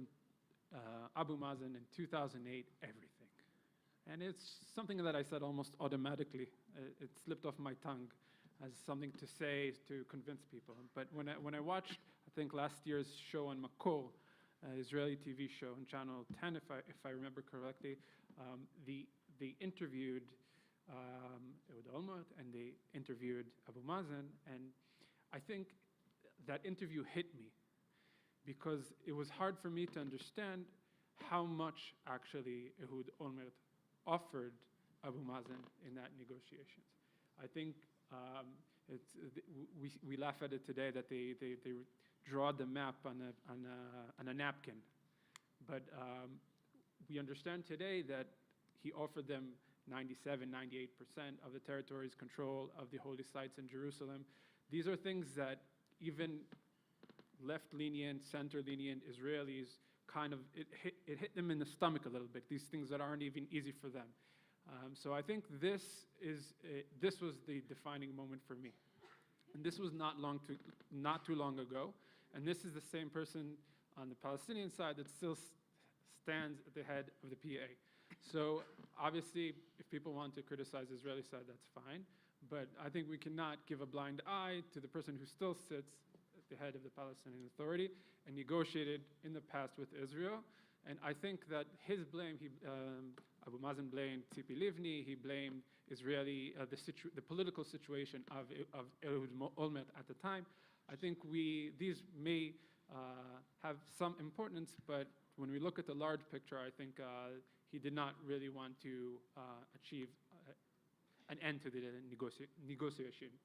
Abu Mazen in 2008 everything," and it's something that I said almost automatically. It slipped off my tongue as something to say to convince people. But when I watched, I think last year's show on Makor, Israeli TV show on Channel 10, if I remember correctly, they interviewed Ehud Olmert and they interviewed Abu Mazen, and I think that interview hit me because it was hard for me to understand how much actually Ehud Olmert offered Abu Mazen in that negotiations. I think we laugh at it today that they draw the map on a napkin, but we understand today that he offered them 97, 98% of the territory's control of the holy sites in Jerusalem. These are things that even left-lenient, center-lenient Israelis it hit them in the stomach a little bit, these things that aren't even easy for them. So I think this was the defining moment for me. And this was not too long ago. And this is the same person on the Palestinian side that still stands at the head of the PA. So obviously, if people want to criticize the Israeli side, that's fine. But I think we cannot give a blind eye to the person who still sits at the head of the Palestinian Authority and negotiated in the past with Israel. And I think that his blame, Abu Mazen blamed Tzipi Livni, he blamed Israeli, the political situation of Ehud Olmert at the time. I think these may have some importance, but when we look at the large picture, I think he did not really want to achieve an end to the negotiations.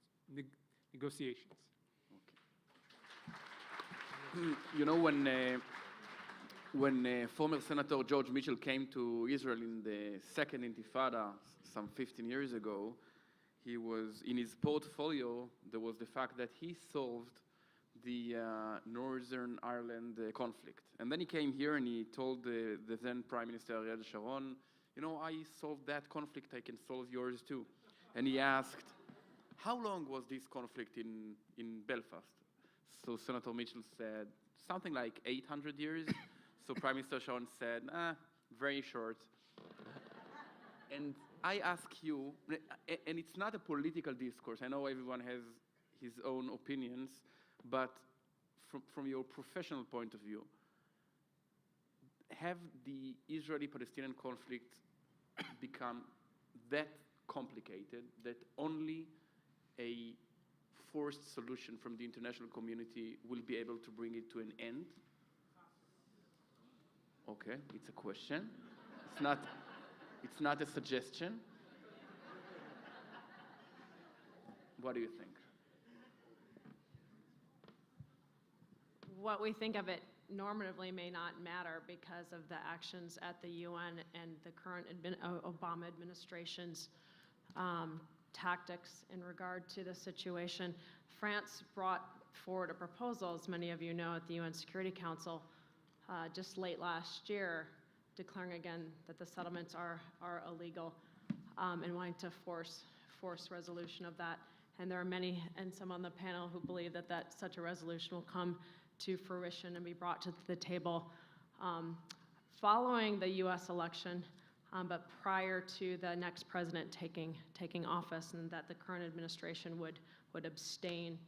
Okay. You know, when former Senator George Mitchell came to Israel in the Second Intifada some 15 years ago, he was, in his portfolio, there was the fact that he solved the Northern Ireland conflict. And then he came here and he told the then Prime Minister Ariel Sharon, you know, I solved that conflict, I can solve yours too. And he asked, how long was this conflict in Belfast? So Senator Mitchell said, something like 800 years. So Prime Minister Sharon said, very short. And I ask you, and it's not a political discourse, I know everyone has his own opinions, but from your professional point of view, have the Israeli-Palestinian conflict become that complicated that only a forced solution from the international community will be able to bring it to an end? Okay, it's a question. It's not a suggestion. What do you think? What we think of it normatively may not matter because of the actions at the UN and the current Obama administration's tactics in regard to the situation. France brought forward a proposal, as many of you know, at the UN Security Council just late last year, declaring again that the settlements are illegal and wanting to force resolution of that. And there are many, and some on the panel, who believe that such a resolution will come to fruition and be brought to the table following the U.S. election, but prior to the next president taking office, and that the current administration would abstain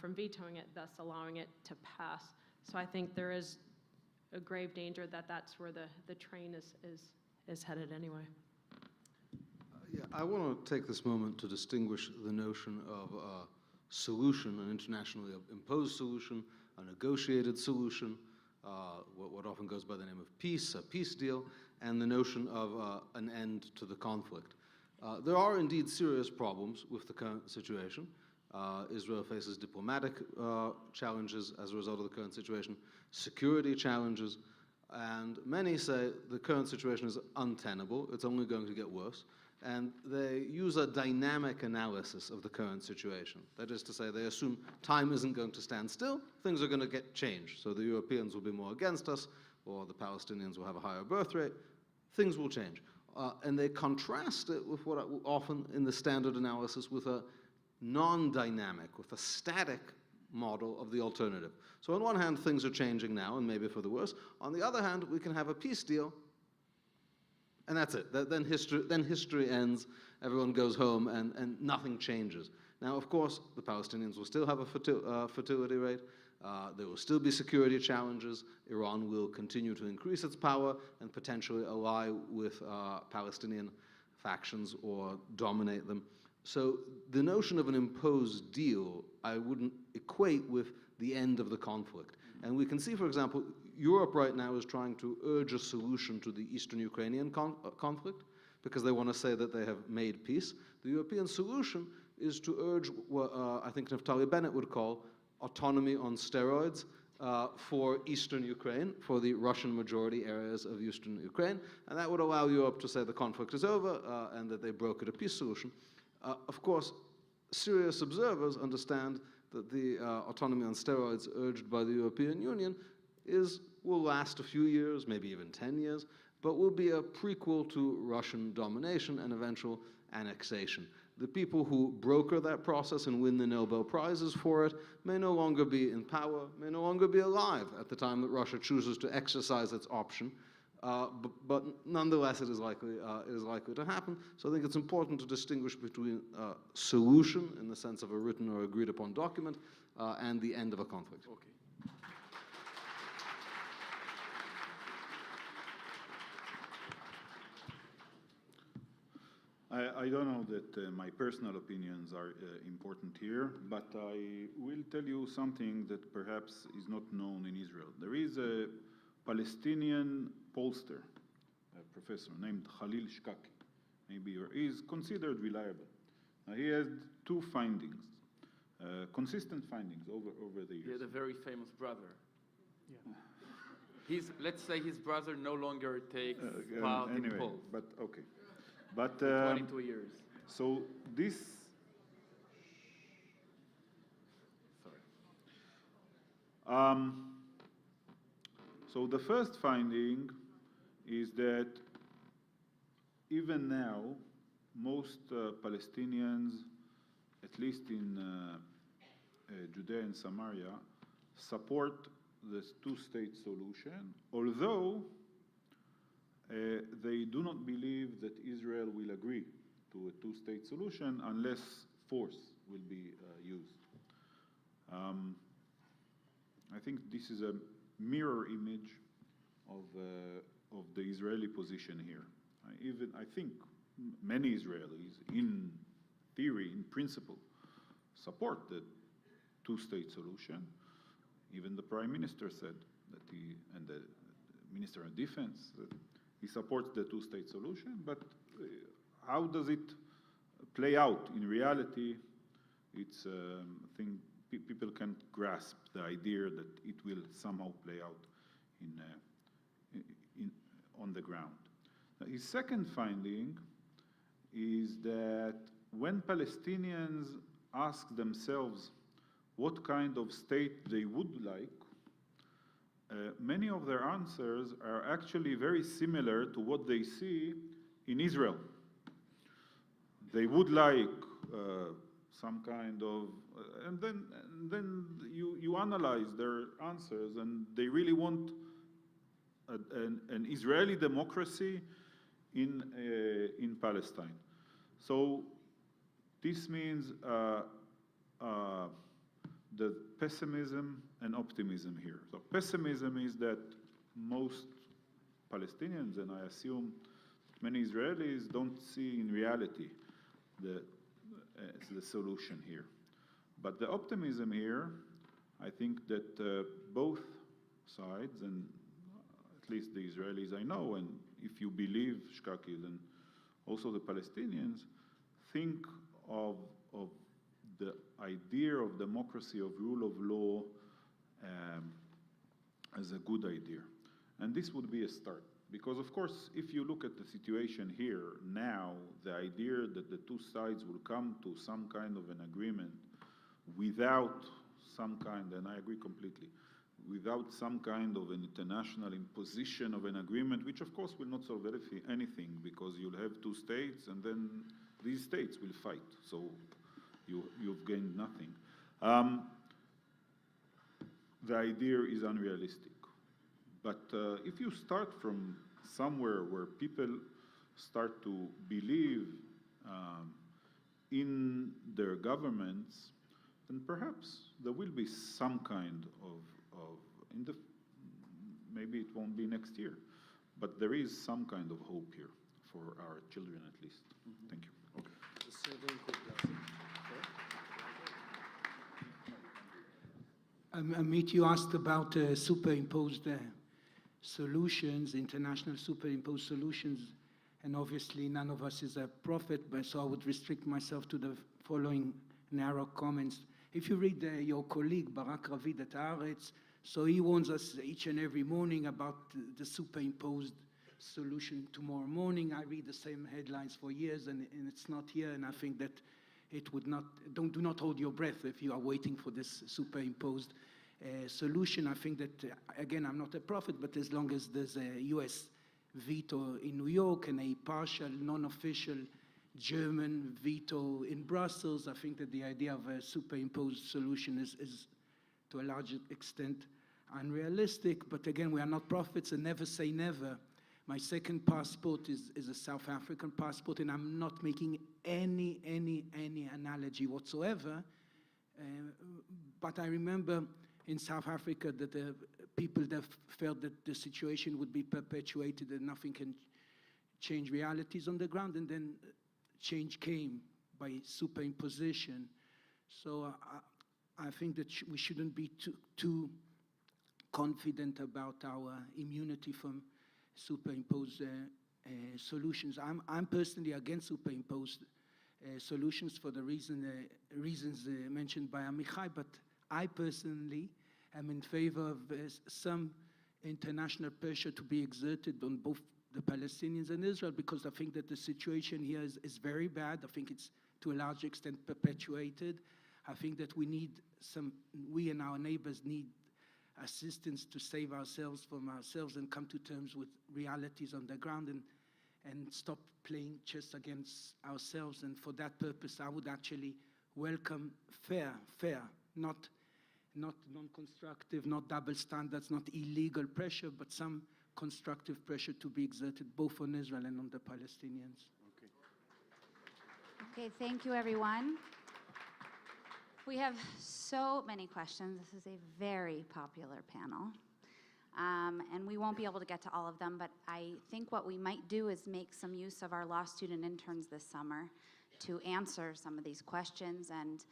from vetoing it, thus allowing it to pass. So I think there is a grave danger that that's where the train is headed anyway. Yeah, I want to take this moment to distinguish the notion of a solution, an internationally imposed solution, a negotiated solution, what often goes by the name of peace, a peace deal, and the notion of an end to the conflict. There are indeed serious problems with the current situation. Israel faces diplomatic challenges as a result of the current situation, security challenges, and many say the current situation is untenable, it's only going to get worse, and they use a dynamic analysis of the current situation. That is to say, they assume time isn't going to stand still, things are going to get changed. So the Europeans will be more against us, or the Palestinians will have a higher birth rate, things will change. And they contrast it with what often in the standard analysis with a non-dynamic, with a static model of the alternative. So on one hand, things are changing now, and maybe for the worse. On the other hand, we can have a peace deal, and that's it. Then history ends, everyone goes home, and nothing changes. Now, of course, the Palestinians will still have a fertility rate. There will still be security challenges. Iran will continue to increase its power and potentially ally with Palestinian factions or dominate them. So the notion of an imposed deal, I wouldn't equate with the end of the conflict. And we can see, for example, Europe right now is trying to urge a solution to the Eastern Ukrainian conflict because they want to say that they have made peace. The European solution is to urge what I think Naftali Bennett would call autonomy on steroids for Eastern Ukraine, for the Russian majority areas of Eastern Ukraine. And that would allow Europe to say the conflict is over and that they brokered a peace solution. Of course, serious observers understand that the autonomy on steroids urged by the European Union will last a few years, maybe even 10 years, but will be a prequel to Russian domination and eventual annexation. The people who broker that process and win the Nobel Prizes for it may no longer be in power, may no longer be alive at the time that Russia chooses to exercise its option. But nonetheless, it is likely to happen. So I think it's important to distinguish between solution in the sense of a written or agreed upon document and the end of a conflict. Okay. I don't know that my personal opinions are important here, but I will tell you something that perhaps is not known in Israel. There is a Palestinian pollster, a professor named Khalil Shkaki. Maybe he is considered reliable. He has two findings, consistent findings over the years. He had a very famous brother. Yeah. Let's say his brother no longer takes part in anyway, polls. but okay. But 22 years. So this. Sorry. So the first finding is that even now, most Palestinians, at least in Judea and Samaria, support this two-state solution, although they do not believe that Israel will agree to a two-state solution unless force will be used. I think this is a mirror image of the Israeli position here. I think many Israelis, in theory, in principle, support the two-state solution. Even the Prime Minister said that and the Minister of Defense, that he supports the two-state solution, but how does it play out in reality? It's a thing people can't grasp the idea that it will somehow play out on the ground. Now, his second finding is that when Palestinians ask themselves what kind of state they would like, many of their answers are actually very similar to what they see in Israel. They would like some kind of, and then you analyze their answers, and they really want an Israeli democracy in Palestine. So this means the pessimism and optimism here. So pessimism is that most Palestinians, and I assume many Israelis, don't see in reality the solution here. But the optimism here, I think that both sides, and at least the Israelis I know, and if you believe Shkaki, then also the Palestinians, think of the idea of democracy, of rule of law, as a good idea. And this would be a start. Because, of course, if you look at the situation here now, the idea that the two sides will come to some kind of an agreement without some kind, and I agree completely, without some kind of an international imposition of an agreement, which of course will not solve anything, because you'll have two states and then these states will fight. So you've gained nothing. The idea is unrealistic. But if you start from somewhere where people start to believe in their governments, then perhaps there will be some kind of maybe it won't be next year, but there is some kind of hope here for our children at least. Mm-hmm. Thank you. Amit, you asked about superimposed solutions, international superimposed solutions, and obviously none of us is a prophet, but so I would restrict myself to the following narrow comments. If you read your colleague Barak Ravid at Haaretz, so he warns us each and every morning about the superimposed solution tomorrow morning. I read the same headlines for years, and it's not here, and I think that it would not, do not hold your breath if you are waiting for this superimposed solution. I think that, again, I'm not a prophet, but as long as there's a US veto in New York and a partial, non-official German veto in Brussels, I think that the idea of a superimposed solution is to a large extent unrealistic. But again, we are not prophets, and never say never. My second passport is a South African passport, and I'm not making any analogy whatsoever. But I remember in South Africa that the people that felt that the situation would be perpetuated and nothing can change realities on the ground, and then change came by superimposition. So I think that we shouldn't be too confident about our immunity from superimposed solutions. I'm personally against superimposed solutions for the reasons mentioned by AMICHAI, but I personally am in favor of some international pressure to be exerted on both the Palestinians and Israel, because I think that the situation here is very bad. I think it's to a large extent perpetuated. I think that we and our neighbors need assistance to save ourselves from ourselves and come to terms with realities on the ground and stop playing chess against ourselves. And for that purpose, I would actually welcome fair, not non-constructive, not double standards, not illegal pressure, but some constructive pressure to be exerted both on Israel and on the Palestinians. Okay, thank you, everyone. We have so many questions. This is a very popular panel. And we won't be able to get to all of them, but I think what we might do is make some use of our law student interns this summer to answer some of these questions and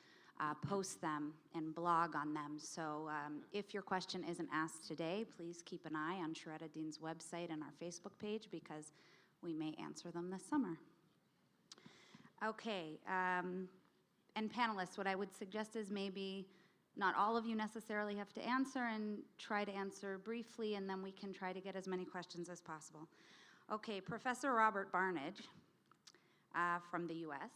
post them and blog on them. So if your question isn't asked today, please keep an eye on Shurat HaDin's website and our Facebook page, because we may answer them this summer. Okay, and panelists, what I would suggest is maybe not all of you necessarily have to answer, and try to answer briefly, and then we can try to get as many questions as possible. Okay, Professor Robert Barnage from the US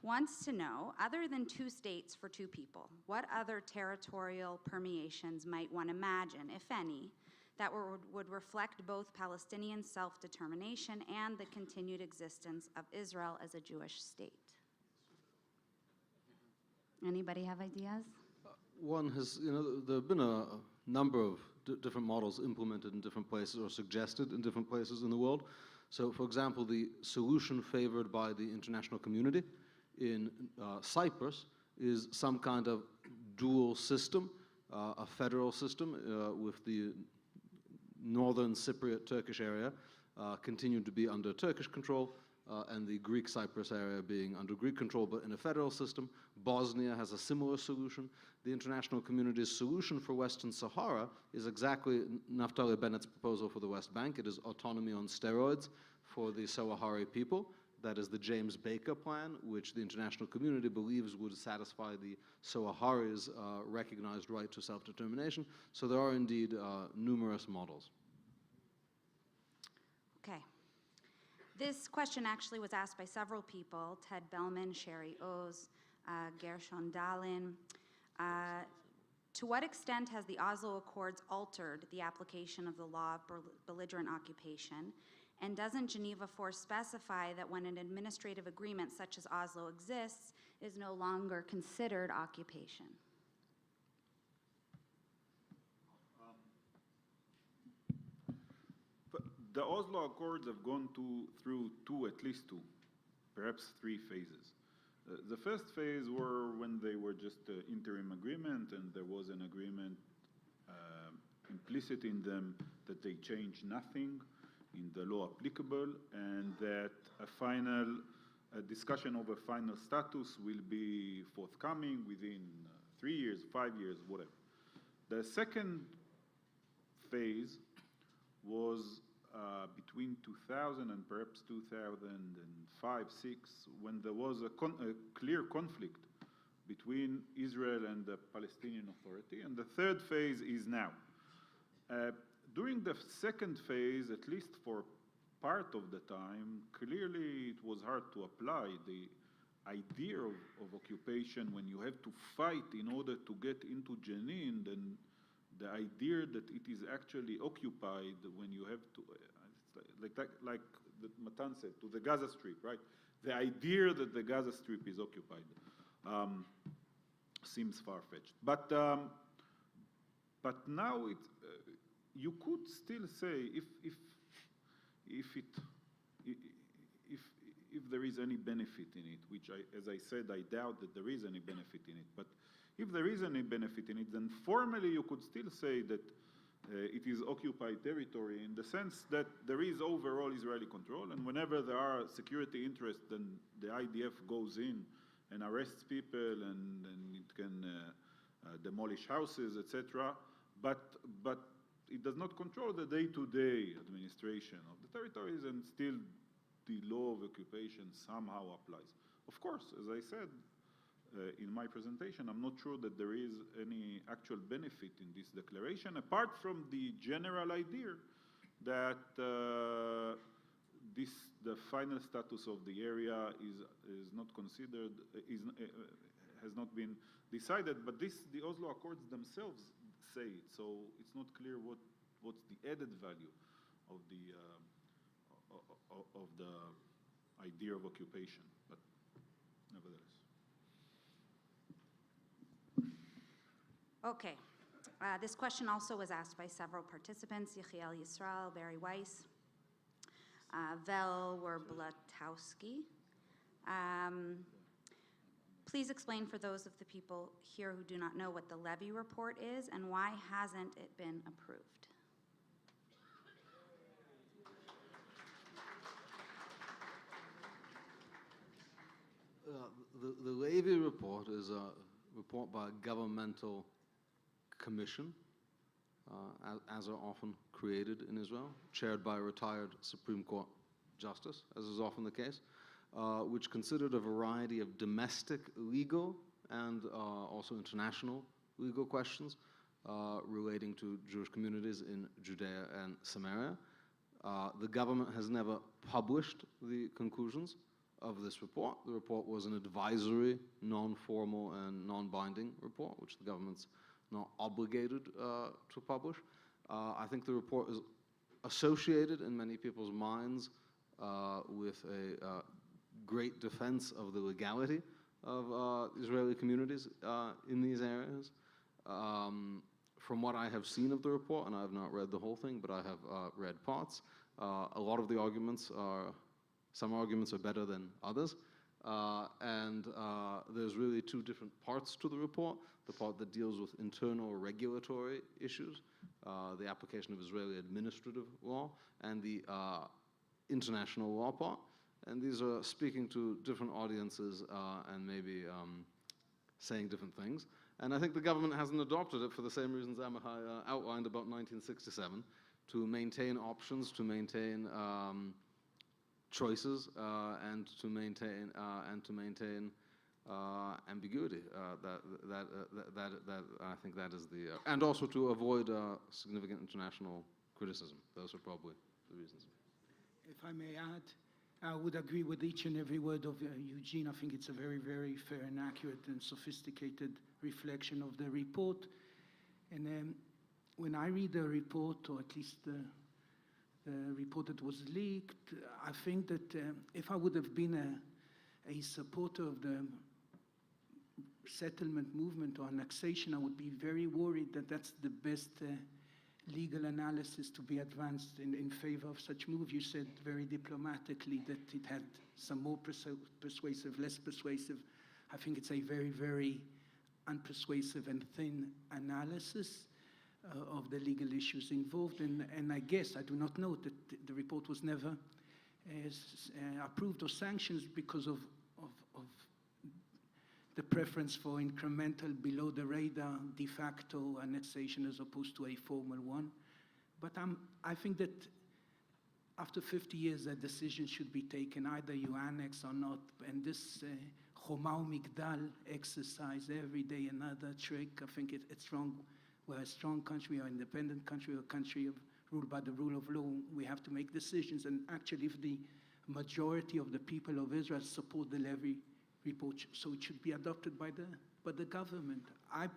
wants to know, other than 2 states for 2 people, what other territorial permeations might one imagine, if any, that would reflect both Palestinian self-determination and the continued existence of Israel as a Jewish state? Anybody have ideas? One has, there have been a number of different models implemented in different places or suggested in different places in the world. So, for example, the solution favored by the international community in Cyprus is some kind of dual system, a federal system with the northern Cypriot Turkish area continued to be under Turkish control, and the Greek Cyprus area being under Greek control, but in a federal system. Bosnia has a similar solution. The international community's solution for Western Sahara is exactly Naftali Bennett's proposal for the West Bank. It is autonomy on steroids for the Sahrawi people. That is the James Baker plan, which the international community believes would satisfy the Sahrawis' recognized right to self-determination. So there are indeed numerous models. Okay. This question actually was asked by several people: Ted Bellman, Sherry Oz, Gershon Dalin. To what extent has the Oslo Accords altered the application of the law of belligerent occupation? And doesn't Geneva 4 specify that when an administrative agreement such as Oslo exists, it is no longer considered occupation? The Oslo Accords have gone through at least two, perhaps three phases. The first phase were when they were just an interim agreement, and there was an agreement implicit in them that they change nothing in the law applicable, and that a discussion of a final status will be forthcoming within 3 years, 5 years, whatever. The second phase was between 2000 and perhaps 2005, 6, when there was a clear conflict between Israel and the Palestinian Authority. And the third phase is now. During the second phase, at least for part of the time, clearly it was hard to apply the idea of occupation when you have to fight in order to get into Jenin, then the idea that it is actually occupied when you have to, like MATAN said, to the Gaza Strip, right? The idea that the Gaza Strip is occupied seems far-fetched. But now you could still say if there is any benefit in it, which as I said, I doubt that there is any benefit in it. But if there is any benefit in it, then formally you could still say that it is occupied territory in the sense that there is overall Israeli control, and whenever there are security interests, then the IDF goes in and arrests people, and it can demolish houses, etc. But it does not control the day-to-day administration of the territories, and still the law of occupation somehow applies. Of course, as I said in my presentation, I'm not sure that there is any actual benefit in this declaration, apart from the general idea that the final status of the area is not considered, has not been decided, but the Oslo Accords themselves say it, so it's not clear what's the added value of the idea of occupation, but nevertheless. Okay. This question also was asked by several participants: Yechiel Yisrael, Barry Weiss, Vel Werblatowski. Please explain for those of the people here who do not know what the Levy report is, and why hasn't it been approved? The Levy report is a report by a governmental commission, as are often created in Israel, chaired by a retired Supreme Court justice, as is often the case, which considered a variety of domestic legal and also international legal questions relating to Jewish communities in Judea and Samaria. The government has never published the conclusions of this report. The report was an advisory, non-formal, and non-binding report, which the government's not obligated to publish. I think the report is associated in many people's minds with a great defense of the legality of Israeli communities in these areas. From what I have seen of the report, and I have not read the whole thing, but I have read parts, a lot of the arguments some arguments are better than others. And there's really two different parts to the report. The part that deals with internal regulatory issues, the application of Israeli administrative law, and the international law part. And these are speaking to different audiences and maybe saying different things. And I think the government hasn't adopted it for the same reasons AMICHAI outlined about 1967, to maintain options, to maintain choices, and to maintain ambiguity. I think that is the, and also to avoid significant international criticism. Those are probably the reasons. If I may add, I would agree with each and every word of Eugene. I think it's a very, very fair and accurate and sophisticated reflection of the report. And when I read the report, or at least the report that was leaked, I think that if I would have been a supporter of the settlement movement or annexation, I would be very worried that that's the best legal analysis to be advanced in favor of such move. You said very diplomatically that it had some more persuasive, less persuasive. I think it's a very, very unpersuasive and thin analysis of the legal issues involved. And I guess, I do not know, that the report was never approved or sanctioned because of the preference for incremental, below the radar, de facto annexation as opposed to a formal one. But I think that after 50 years, a decision should be taken, either you annex or not. And this Choma Migdal exercise every day, another trick, I think it's wrong. We're a strong country, we're an independent country, we're a country ruled by the rule of law. We have to make decisions. And actually, if the majority of the people of Israel support the levy report, so it should be adopted by the government. I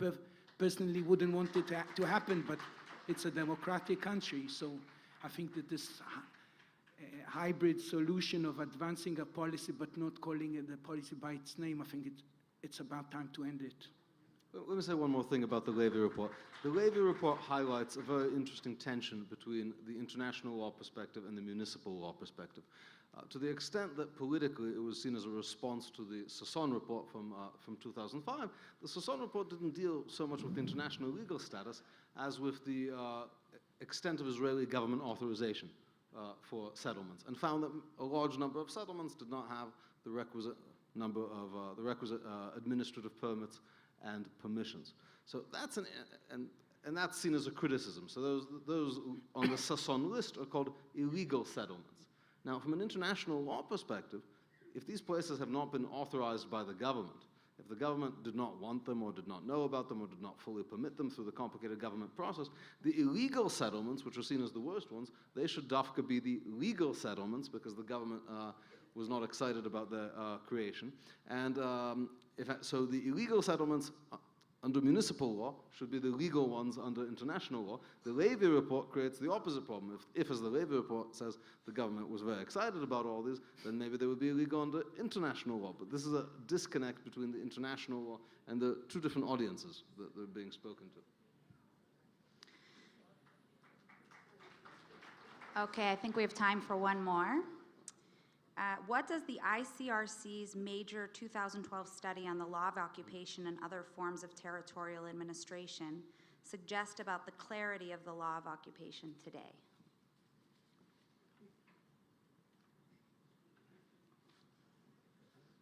personally wouldn't want it to happen, but it's a democratic country. So I think that this hybrid solution of advancing a policy but not calling it the policy by its name, I think it's about time to end it. Let me say one more thing about the Levy report. The Levy report highlights a very interesting tension between the international law perspective and the municipal law perspective. To the extent that politically it was seen as a response to the Sasson report from 2005, the Sasson report didn't deal so much with international legal status as with the extent of Israeli government authorization for settlements, and found that a large number of settlements did not have the requisite number of administrative permits and permissions. So that's and that's seen as a criticism. So those on the Sasson list are called illegal settlements. Now, from an international law perspective, if these places have not been authorized by the government, if the government did not want them or did not know about them or did not fully permit them through the complicated government process, the illegal settlements, which are seen as the worst ones, they should dafka be the legal settlements because the government was not excited about their creation. And so the illegal settlements under municipal law should be the legal ones under international law. The Levy report creates the opposite problem. If, as the Levy report says, the government was very excited about all these, then maybe they would be illegal under international law. But this is a disconnect between the international law and the two different audiences that they're being spoken to. Okay, I think we have time for one more. What does the ICRC's major 2012 study on the law of occupation and other forms of territorial administration suggest about the clarity of the law of occupation today?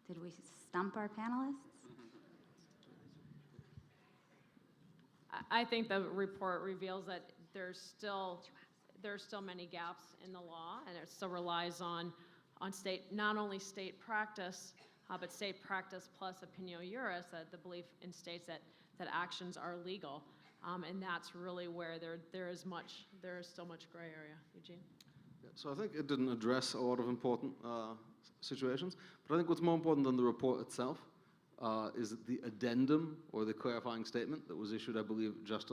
Did we stump our panelists? I think the report reveals that there's still many gaps in the law, and it still relies on state, not only state practice, but state practice plus opinio juris, the belief in states that actions are legal, and that's really where there is still much gray area. Eugene? Yeah, so I think it didn't address a lot of important situations, but I think what's more important than the report itself is the addendum or the clarifying statement that was issued, I believe, just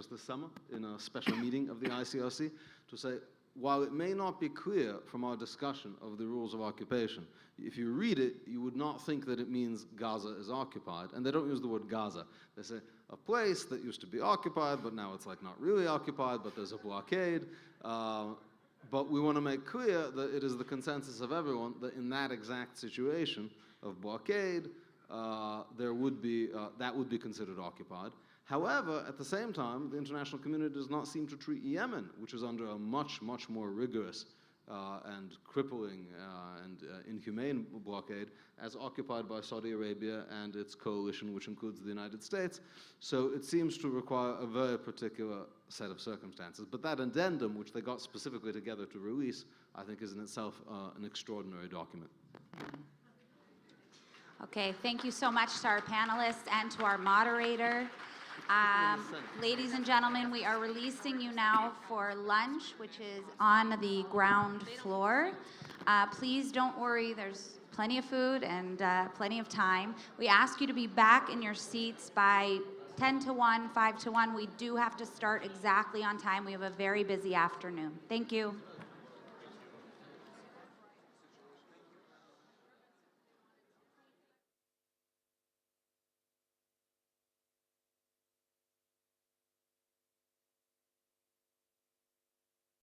this summer in a special meeting of the ICRC to say while it may not be clear from our discussion of the rules of occupation, if you read it, you would not think that it means Gaza is occupied. And they don't use the word Gaza. They say a place that used to be occupied, but now it's like not really occupied, but there's a blockade. But we want to make clear that it is the consensus of everyone that in that exact situation of blockade, there would be, that would be considered occupied. However, at the same time, the international community does not seem to treat Yemen, which is under a much, much more rigorous and crippling and inhumane blockade, as occupied by Saudi Arabia and its coalition, which includes the United States. So it seems to require a very particular set of circumstances. But that addendum, which they got specifically together to release, I think is in itself an extraordinary document. Okay, thank you so much to our panelists and to our moderator. Ladies and gentlemen, we are releasing you now for lunch, which is on the ground floor. Please don't worry, there's plenty of food and plenty of time. We ask you to be back in your seats by 10 to 1, 5 to 1. We do have to start exactly on time. We have a very busy afternoon. Thank you.